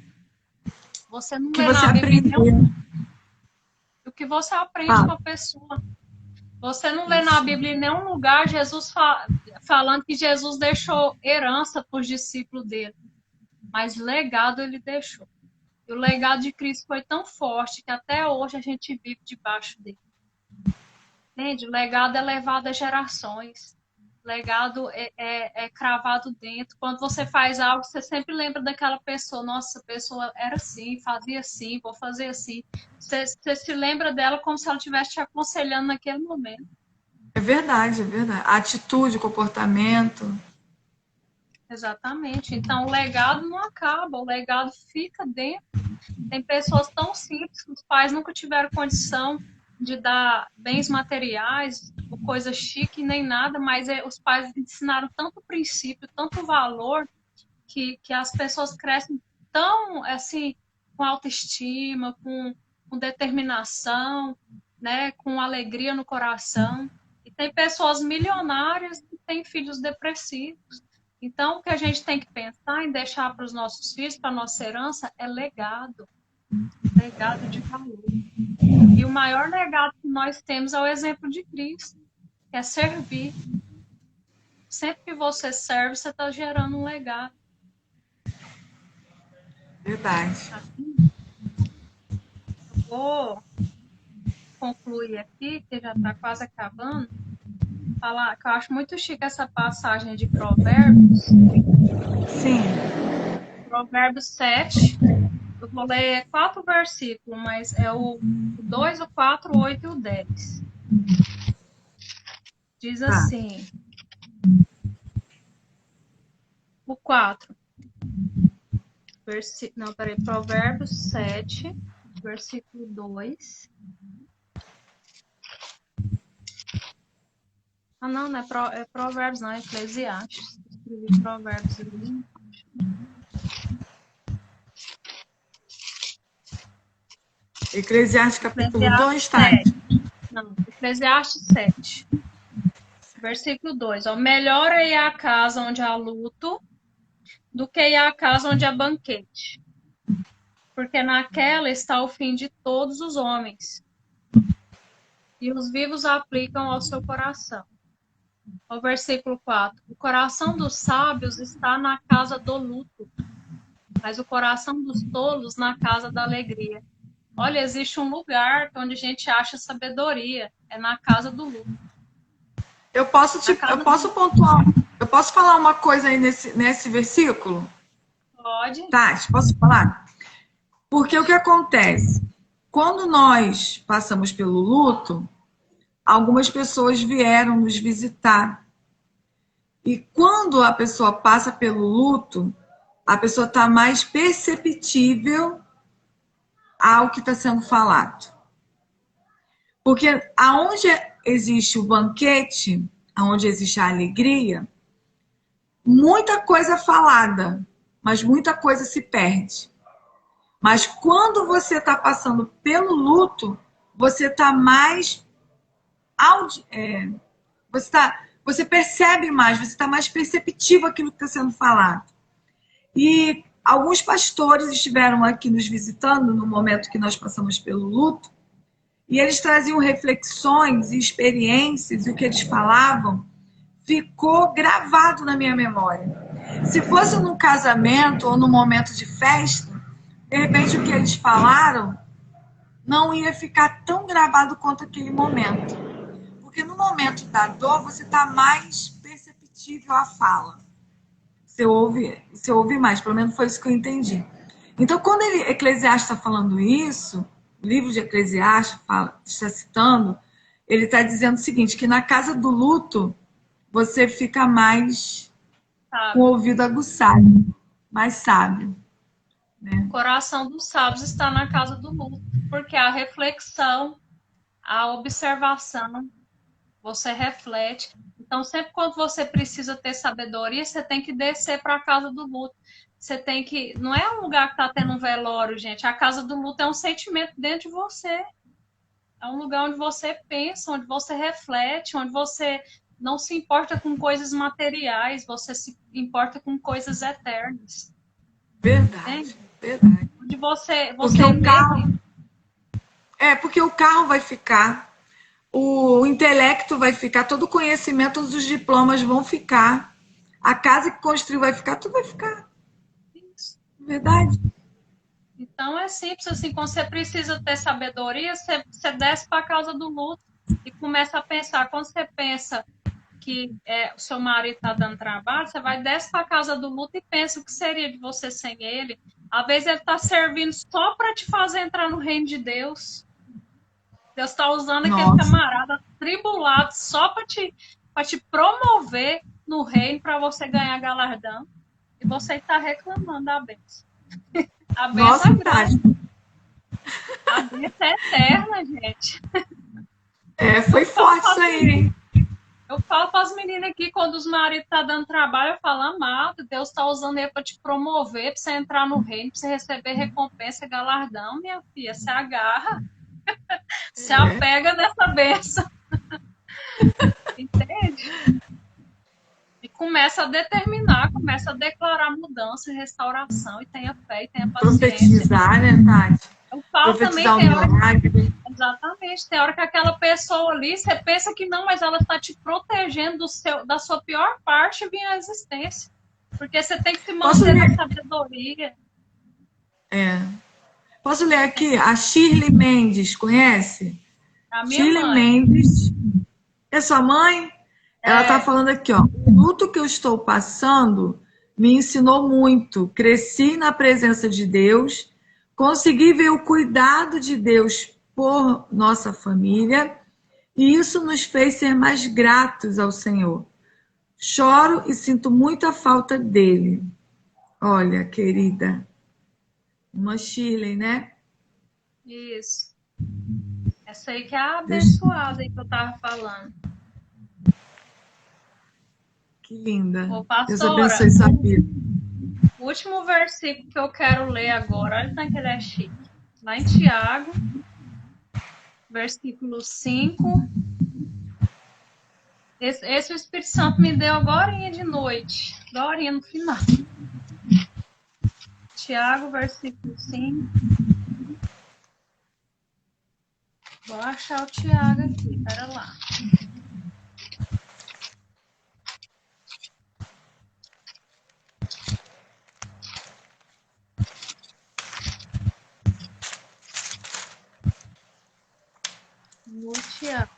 [SPEAKER 2] Você não lê na Bíblia em nenhum. O que você aprende com a pessoa. Você não lê na Bíblia em nenhum lugar Jesus falando que Jesus deixou herança para os discípulos dele. Mas legado ele deixou. E o legado de Cristo foi tão forte que até hoje a gente vive debaixo dele. Entende? O legado é levado a gerações. O legado é cravado dentro. Quando você faz algo, você sempre lembra daquela pessoa. Nossa, a pessoa era assim, fazia assim, vou fazer assim. Você se lembra dela como se ela estivesse te aconselhando naquele momento.
[SPEAKER 1] É verdade, é verdade. A atitude, o comportamento.
[SPEAKER 2] Exatamente. Então, o legado não acaba, o legado fica dentro. Tem pessoas tão simples que os pais nunca tiveram condição de dar bens materiais, ou coisa chique, nem nada, mas os pais ensinaram tanto princípio, tanto valor, que as pessoas crescem tão, assim, com autoestima, com determinação, né, com alegria no coração. E tem pessoas milionárias que têm filhos depressivos. Então, o que a gente tem que pensar em deixar para os nossos filhos, para a nossa herança, é legado. Legado de valor. E o maior legado que nós temos é o exemplo de Cristo, que é servir. Sempre que você serve, você está gerando um legado.
[SPEAKER 1] Verdade.
[SPEAKER 2] Eu vou concluir aqui, que já está quase acabando. Falar que eu acho muito chique essa passagem de Provérbios.
[SPEAKER 1] Sim.
[SPEAKER 2] Provérbios 7. Eu vou ler 4 versículos, mas é o 2, o 4, o 8 e o 10. Diz assim. O 4. Não, peraí, Provérbios 7, versículo 2. Ah, não, não é Provérbios, não, é Eclesiastes. Escrevi Provérbios ali.
[SPEAKER 1] Eclesiastes capítulo 2,
[SPEAKER 2] Eclesiastes
[SPEAKER 1] tá?
[SPEAKER 2] 7. Não, Eclesiastes 7, versículo 2. Ó, melhor é ir à casa onde há luto do que ir à casa onde há banquete, porque naquela está o fim de todos os homens, e os vivos aplicam ao seu coração. O versículo 4. O coração dos sábios está na casa do luto, mas o coração dos tolos na casa da alegria. Olha, existe um lugar onde a gente acha sabedoria, é na casa do luto.
[SPEAKER 1] Eu posso pontuar, eu posso falar uma coisa aí nesse versículo?
[SPEAKER 2] Pode.
[SPEAKER 1] Tati, posso falar? Porque o que acontece? Quando nós passamos pelo luto, algumas pessoas vieram nos visitar. E quando a pessoa passa pelo luto, a pessoa está mais perceptível ao que está sendo falado. Porque aonde existe o banquete, aonde existe a alegria, muita coisa é falada, mas muita coisa se perde. Mas quando você está passando pelo luto, você está mais... você percebe mais, você está mais perceptivo aquilo que está sendo falado. E alguns pastores estiveram aqui nos visitando no momento que nós passamos pelo luto, e eles traziam reflexões e experiências, e o que eles falavam ficou gravado na minha memória. Se fosse num casamento ou num momento de festa, de repente o que eles falaram não ia ficar tão gravado quanto aquele momento. Porque no momento da dor, você está mais perceptível à fala. Você ouve mais, pelo menos foi isso que eu entendi. Então, quando Eclesiastes está falando isso, o livro de Eclesiastes está citando, ele está dizendo o seguinte, que na casa do luto, você fica mais com o ouvido aguçado, mais sábio. Né?
[SPEAKER 2] O coração dos sábios está na casa do luto, porque a reflexão, a observação, você reflete. Então, sempre quando você precisa ter sabedoria, você tem que descer para a casa do luto. Você tem que... Não é um lugar que está tendo um velório, gente. A casa do luto é um sentimento dentro de você. É um lugar onde você pensa, onde você reflete, onde você não se importa com coisas materiais, você se importa com coisas eternas.
[SPEAKER 1] Verdade, verdade.
[SPEAKER 2] Onde você
[SPEAKER 1] porque o carro... porque o carro vai ficar, o intelecto vai ficar, todo o conhecimento, todos os diplomas vão ficar, a casa que construiu vai ficar, tudo vai ficar.
[SPEAKER 2] Isso.
[SPEAKER 1] Verdade.
[SPEAKER 2] Então é simples assim, quando você precisa ter sabedoria, você desce para a casa do luto e começa a pensar. Quando você pensa que o seu marido está dando trabalho, você vai desce para a casa do luto e pensa o que seria de você sem ele. Às vezes ele está servindo só para te fazer entrar no reino de Deus. Deus está usando aquele camarada tribulado só para te promover no reino, para você ganhar galardão. E você está reclamando da bênção. A bênção é grande. A bênção é eterna, gente.
[SPEAKER 1] Foi forte isso aí, hein?
[SPEAKER 2] Eu falo para as meninas aqui, quando os maridos estão dando trabalho, eu falo, amado, Deus está usando ele para te promover, para você entrar no reino, para você receber recompensa, galardão, minha filha. Você agarra, se apega nessa bênção. Entende? E começa a determinar, começa a declarar mudança, restauração, e tenha fé, e tenha paciência.
[SPEAKER 1] Profetizar, né, Tati?
[SPEAKER 2] Eu falo também, tem hora que... Exatamente, tem hora que aquela pessoa ali, você pensa que não, mas ela está te protegendo da sua pior parte vir à existência. Porque você tem que se manter na sabedoria.
[SPEAKER 1] Posso ler aqui? A Shirley Mendes, conhece?
[SPEAKER 2] A minha
[SPEAKER 1] Shirley
[SPEAKER 2] mãe.
[SPEAKER 1] Mendes. É sua mãe? Ela está falando aqui, ó. O luto que eu estou passando me ensinou muito. Cresci na presença de Deus, consegui ver o cuidado de Deus por nossa família, e isso nos fez ser mais gratos ao Senhor. Choro e sinto muita falta dele. Olha, querida, Uma Shirley, né?
[SPEAKER 2] Isso. Essa aí que é a abençoada aí que eu tava falando.
[SPEAKER 1] Que linda.
[SPEAKER 2] Ô,
[SPEAKER 1] Deus
[SPEAKER 2] pastora,
[SPEAKER 1] abençoe sua vida.
[SPEAKER 2] o último versículo que eu quero ler agora, olha como é que ele é chique. Lá em Tiago, versículo 5. Esse o Espírito Santo me deu agorinha de noite. Agorinha no final. Tiago, versículo 5. Vou achar o Tiago aqui, pera lá. No Tiago.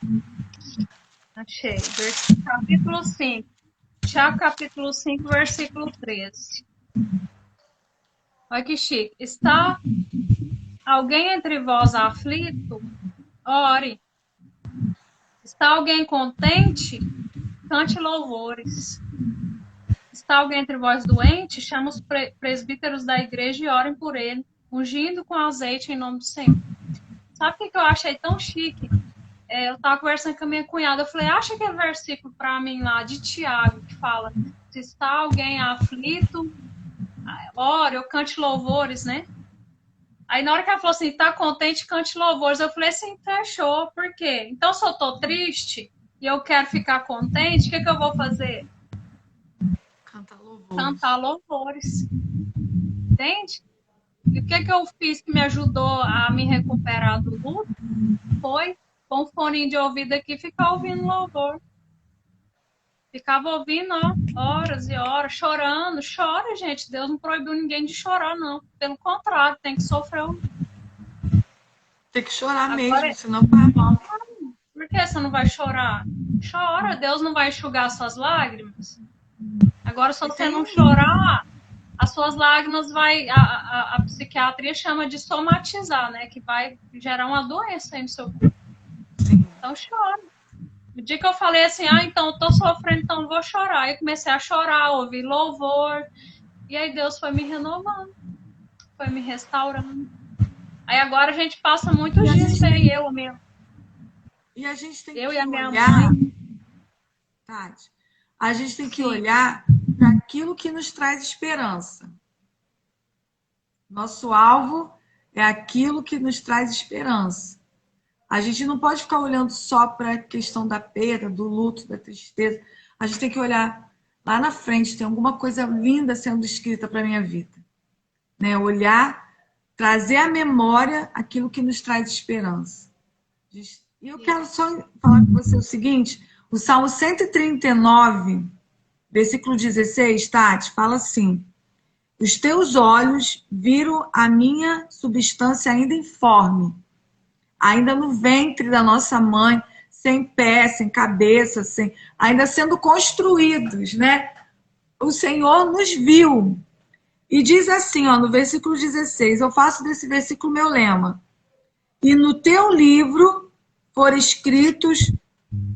[SPEAKER 2] Achei. Capítulo 5. Tiago, capítulo 5, versículo 13. Olha que chique. Está alguém entre vós aflito? Ore. Está alguém contente? Cante louvores. Está alguém entre vós doente? Chama os presbíteros da igreja e orem por ele, ungindo com azeite em nome do Senhor. Sabe o que eu achei tão chique? Eu estava conversando com a minha cunhada, eu falei, acha que é versículo para mim lá de Tiago, que fala, se está alguém aflito, ore, eu cante louvores, né? Aí na hora que ela falou assim, tá contente, cante louvores, eu falei assim, fechou, por quê? Então se eu tô triste e eu quero ficar contente, o que eu vou fazer?
[SPEAKER 1] Cantar louvores.
[SPEAKER 2] Cantar louvores. Entende? E o que eu fiz que me ajudou a me recuperar do luto? Foi com um fone de ouvido aqui ficar ouvindo louvor. Ficava ouvindo, ó, horas e horas, chorando. Chora, gente. Deus não proibiu ninguém de chorar, não. Pelo contrário, tem que sofrer.
[SPEAKER 1] Tem que chorar
[SPEAKER 2] Agora,
[SPEAKER 1] mesmo, senão faz mal.
[SPEAKER 2] Por que você não vai chorar? Chora, Deus não vai enxugar suas lágrimas. Agora, se você não chorar, as suas lágrimas vai. A psiquiatria chama de somatizar, né? Que vai gerar uma doença aí no seu corpo. Então chora. O dia que eu falei assim, então eu tô sofrendo, então eu vou chorar. Aí eu comecei a chorar, ouvir louvor. E aí Deus foi me renovando. Foi me restaurando. Aí agora a gente passa muitos dias sem eu mesmo.
[SPEAKER 1] E a gente tem
[SPEAKER 2] eu
[SPEAKER 1] que
[SPEAKER 2] e a minha
[SPEAKER 1] olhar,
[SPEAKER 2] mãe.
[SPEAKER 1] Tati, a gente tem que
[SPEAKER 2] Sim.
[SPEAKER 1] olhar para aquilo que nos traz esperança. Nosso alvo é aquilo que nos traz esperança. A gente não pode ficar olhando só para a questão da perda, do luto, da tristeza. A gente tem que olhar lá na frente, tem alguma coisa linda sendo escrita para a minha vida. Né? Olhar, trazer à memória aquilo que nos traz esperança. E eu quero só falar com você o seguinte, o Salmo 139, versículo 16, Tati, fala assim, os teus olhos viram a minha substância ainda informe, ainda no ventre da nossa mãe, sem pé, sem cabeça, ainda sendo construídos, né? O Senhor nos viu. E diz assim, ó, no versículo 16, eu faço desse versículo meu lema. E no teu livro foram escritos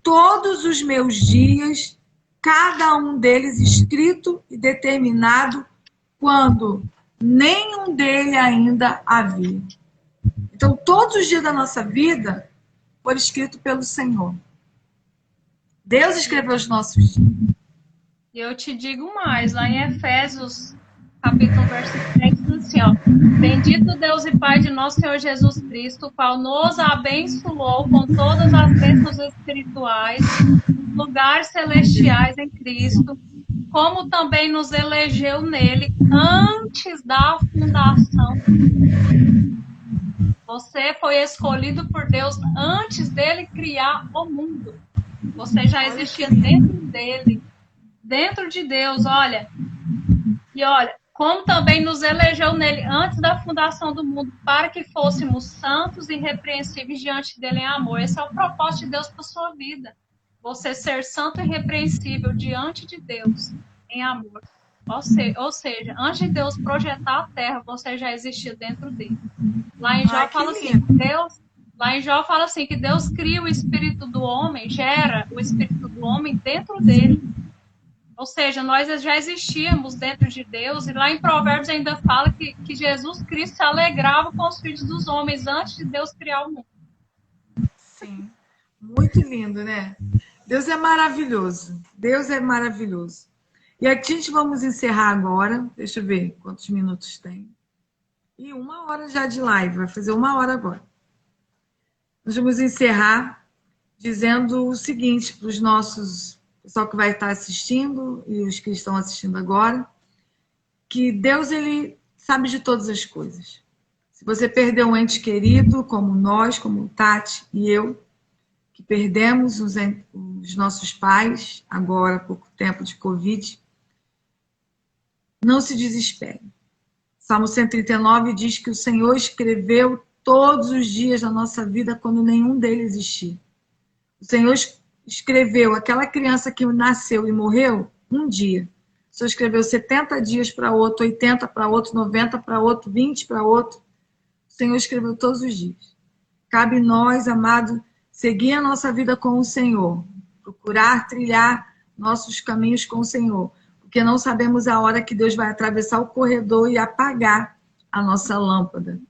[SPEAKER 1] todos os meus dias, cada um deles escrito e determinado, quando nenhum dele ainda havia. Então, todos os dias da nossa vida foram escritos pelo Senhor. Deus escreveu os nossos dias.
[SPEAKER 2] E eu te digo mais, lá em Efésios, capítulo verso 3, diz assim, ó, bendito Deus e Pai de nosso Senhor Jesus Cristo, o qual nos abençoou com todas as bênçãos espirituais, lugares celestiais em Cristo, como também nos elegeu nele antes da fundação. Você foi escolhido por Deus antes dele criar o mundo. Você já existia dentro dele, dentro de Deus, olha. E olha, como também nos elegeu nele antes da fundação do mundo, para que fôssemos santos e irrepreensíveis diante dele em amor. Esse é o propósito de Deus para a sua vida. Você ser santo e irrepreensível diante de Deus em amor. Ou seja, antes de Deus projetar a terra, você já existia dentro dele. Lá em Jó fala assim, que Deus cria o espírito do homem, gera o espírito do homem dentro dele. Ou seja, nós já existíamos dentro de Deus, e lá em Provérbios ainda fala que Jesus Cristo se alegrava com os filhos dos homens antes de Deus criar o mundo.
[SPEAKER 1] Sim, muito lindo, né? Deus é maravilhoso. Deus é maravilhoso. E aqui a gente vamos encerrar agora. Deixa eu ver quantos minutos tem. E 1 hora já de live, vai fazer 1 hora agora. Nós vamos encerrar dizendo o seguinte para os nossos, pessoal que vai estar assistindo e os que estão assistindo agora, que Deus, ele sabe de todas as coisas. Se você perdeu um ente querido, como nós, como Tati e eu, que perdemos os nossos pais, agora há pouco tempo de Covid, não se desespere. Salmo 139 diz que o Senhor escreveu todos os dias da nossa vida quando nenhum deles existia. O Senhor escreveu aquela criança que nasceu e morreu um dia. O Senhor escreveu 70 dias para outro, 80 para outro, 90 para outro, 20 para outro. O Senhor escreveu todos os dias. Cabe nós, amado, seguir a nossa vida com o Senhor. Procurar trilhar nossos caminhos com o Senhor. Porque não sabemos a hora que Deus vai atravessar o corredor e apagar a nossa lâmpada.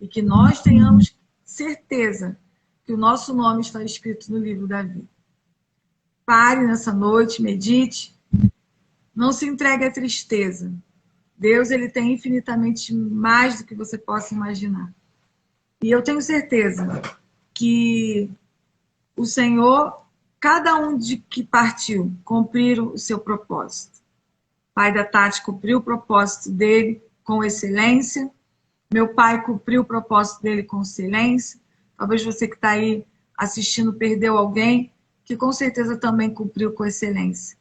[SPEAKER 1] E que nós tenhamos certeza que o nosso nome está escrito no livro da vida. Pare nessa noite, medite. Não se entregue à tristeza. Deus, ele tem infinitamente mais do que você possa imaginar. E eu tenho certeza que o Senhor, cada um de que partiu, cumpriram o seu propósito. O pai da Tati cumpriu o propósito dele com excelência. Meu pai cumpriu o propósito dele com excelência. Talvez você que está aí assistindo perdeu alguém que com certeza também cumpriu com excelência.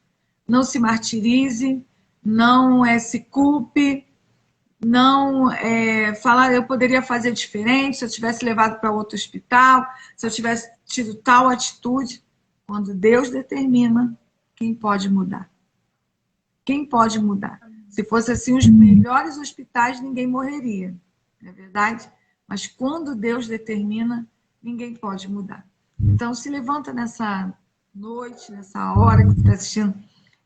[SPEAKER 1] Não se martirize, não se culpe, não falar eu poderia fazer diferente se eu tivesse levado para outro hospital, se eu tivesse tido tal atitude. Quando Deus determina, quem pode mudar? Quem pode mudar? Se fosse assim, os melhores hospitais, ninguém morreria. Não é verdade? Mas quando Deus determina, ninguém pode mudar. Então, se levanta nessa noite, nessa hora que você está assistindo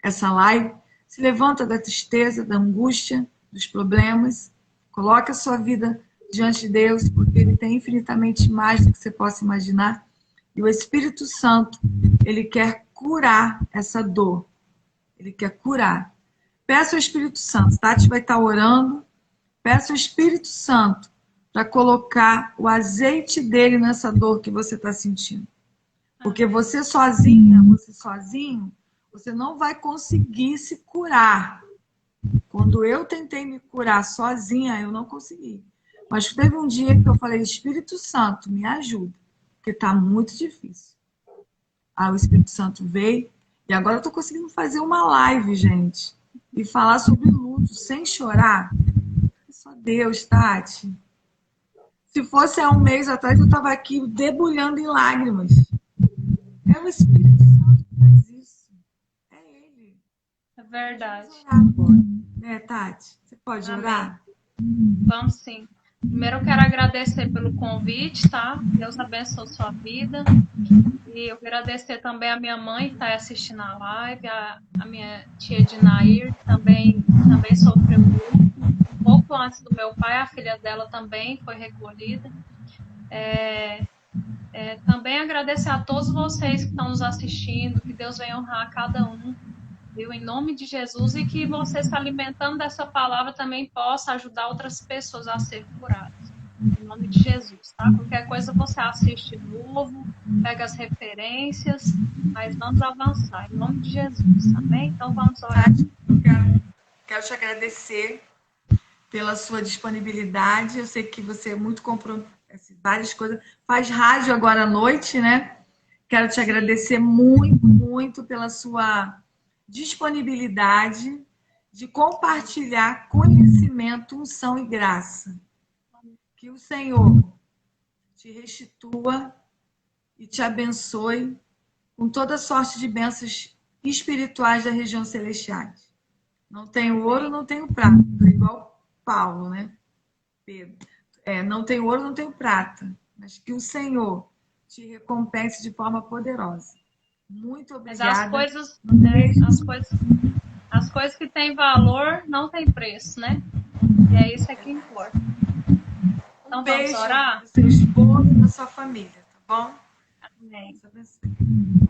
[SPEAKER 1] essa live, se levanta da tristeza, da angústia, dos problemas, coloca a sua vida diante de Deus, porque Ele tem infinitamente mais do que você possa imaginar. E o Espírito Santo, Ele quer curar essa dor. Ele quer curar. Peça ao Espírito Santo. Tati vai estar orando. Peça ao Espírito Santo para colocar o azeite dele nessa dor que você está sentindo. Porque você sozinha, você sozinho, você não vai conseguir se curar. Quando eu tentei me curar sozinha, eu não consegui. Mas teve um dia que eu falei, Espírito Santo, me ajuda, porque está muito difícil. Aí o Espírito Santo veio, e agora eu estou conseguindo fazer uma live, gente, e falar sobre luto sem chorar. É só Deus, Tati. Se fosse há um mês atrás, eu estava aqui debulhando em lágrimas. É o Espírito Santo que faz isso. É Ele.
[SPEAKER 2] É verdade.
[SPEAKER 1] Vamos orar agora, né, Tati? Você pode orar?
[SPEAKER 2] Vamos sim. Primeiro eu quero agradecer pelo convite, tá? Deus abençoe sua vida. E eu quero agradecer também a minha mãe que está assistindo a live, a minha tia Dinair, que também sofreu muito. Um pouco antes do meu pai, a filha dela também foi recolhida. Também agradecer a todos vocês que estão nos assistindo, que Deus venha honrar cada um, viu? Em nome de Jesus, e que você se alimentando dessa palavra também possa ajudar outras pessoas a ser curadas. Em nome de Jesus, tá? Qualquer coisa você assiste de novo, pega as referências, mas vamos avançar. Em nome de Jesus, amém? Então vamos orar.
[SPEAKER 1] Quero te agradecer pela sua disponibilidade. Eu sei que você é muito comprometido, várias coisas. Faz rádio agora à noite, né? Quero te agradecer muito, muito pela sua disponibilidade de compartilhar conhecimento, unção e graça. Que o Senhor te restitua e te abençoe com toda sorte de bênçãos espirituais da região celestiais. Não tenho ouro, não tenho prata. Igual Paulo, né? Pedro. Não tenho ouro, não tenho prata. Mas que o Senhor te recompense de forma poderosa. Muito obrigada.
[SPEAKER 2] Mas as coisas As coisas que têm valor não têm preço, né? E é isso que importa. Então vamos
[SPEAKER 1] Beijo
[SPEAKER 2] orar?
[SPEAKER 1] do seu esposo e da sua família, tá bom?
[SPEAKER 2] Amém.
[SPEAKER 1] Deus abençoe.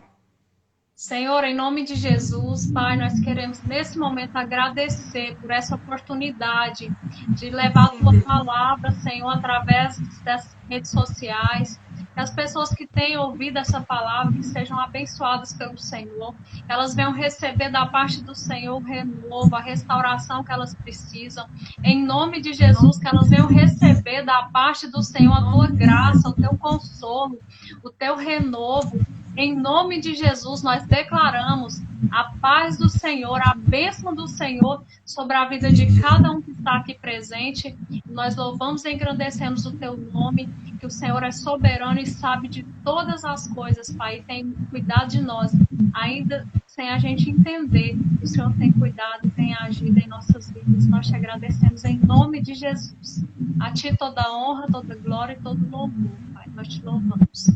[SPEAKER 2] Senhor, em nome de Jesus, Pai, nós queremos nesse momento agradecer por essa oportunidade de levar a
[SPEAKER 1] Sim,
[SPEAKER 2] Tua
[SPEAKER 1] Deus.
[SPEAKER 2] palavra, Senhor, através das redes sociais. Que as pessoas que têm ouvido essa palavra, que sejam abençoadas pelo Senhor, elas venham receber da parte do Senhor o renovo, a restauração que elas precisam. Em nome de Jesus, que elas venham receber da parte do Senhor a Tua graça, o Teu consolo, o Teu renovo. Em nome de Jesus, nós declaramos a paz do Senhor, a bênção do Senhor sobre a vida de cada um que está aqui presente. Nós louvamos e engrandecemos o Teu nome, que o Senhor é soberano e sabe de todas as coisas, Pai, e tem cuidado de nós, ainda sem a gente entender. O Senhor tem cuidado, tem agido em nossas vidas. Nós te agradecemos em nome de Jesus. A Ti toda a honra, toda a glória e todo louvor, Pai. Nós te louvamos.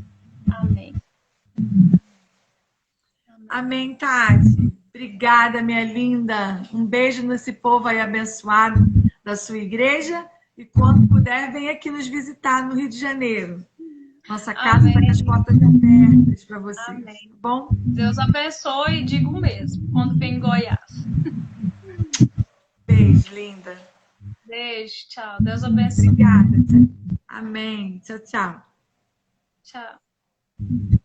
[SPEAKER 2] Amém.
[SPEAKER 1] Amém, Tati. Obrigada, minha linda. Um beijo nesse povo aí abençoado da sua igreja. E quando puder, vem aqui nos visitar no Rio de Janeiro. Nossa casa está com as portas abertas para vocês.
[SPEAKER 2] Amém.
[SPEAKER 1] Tá bom?
[SPEAKER 2] Deus abençoe e digo mesmo, quando vem em Goiás.
[SPEAKER 1] Beijo, linda.
[SPEAKER 2] Beijo, tchau. Deus abençoe.
[SPEAKER 1] Obrigada. Amém. Tchau, tchau.
[SPEAKER 2] Tchau.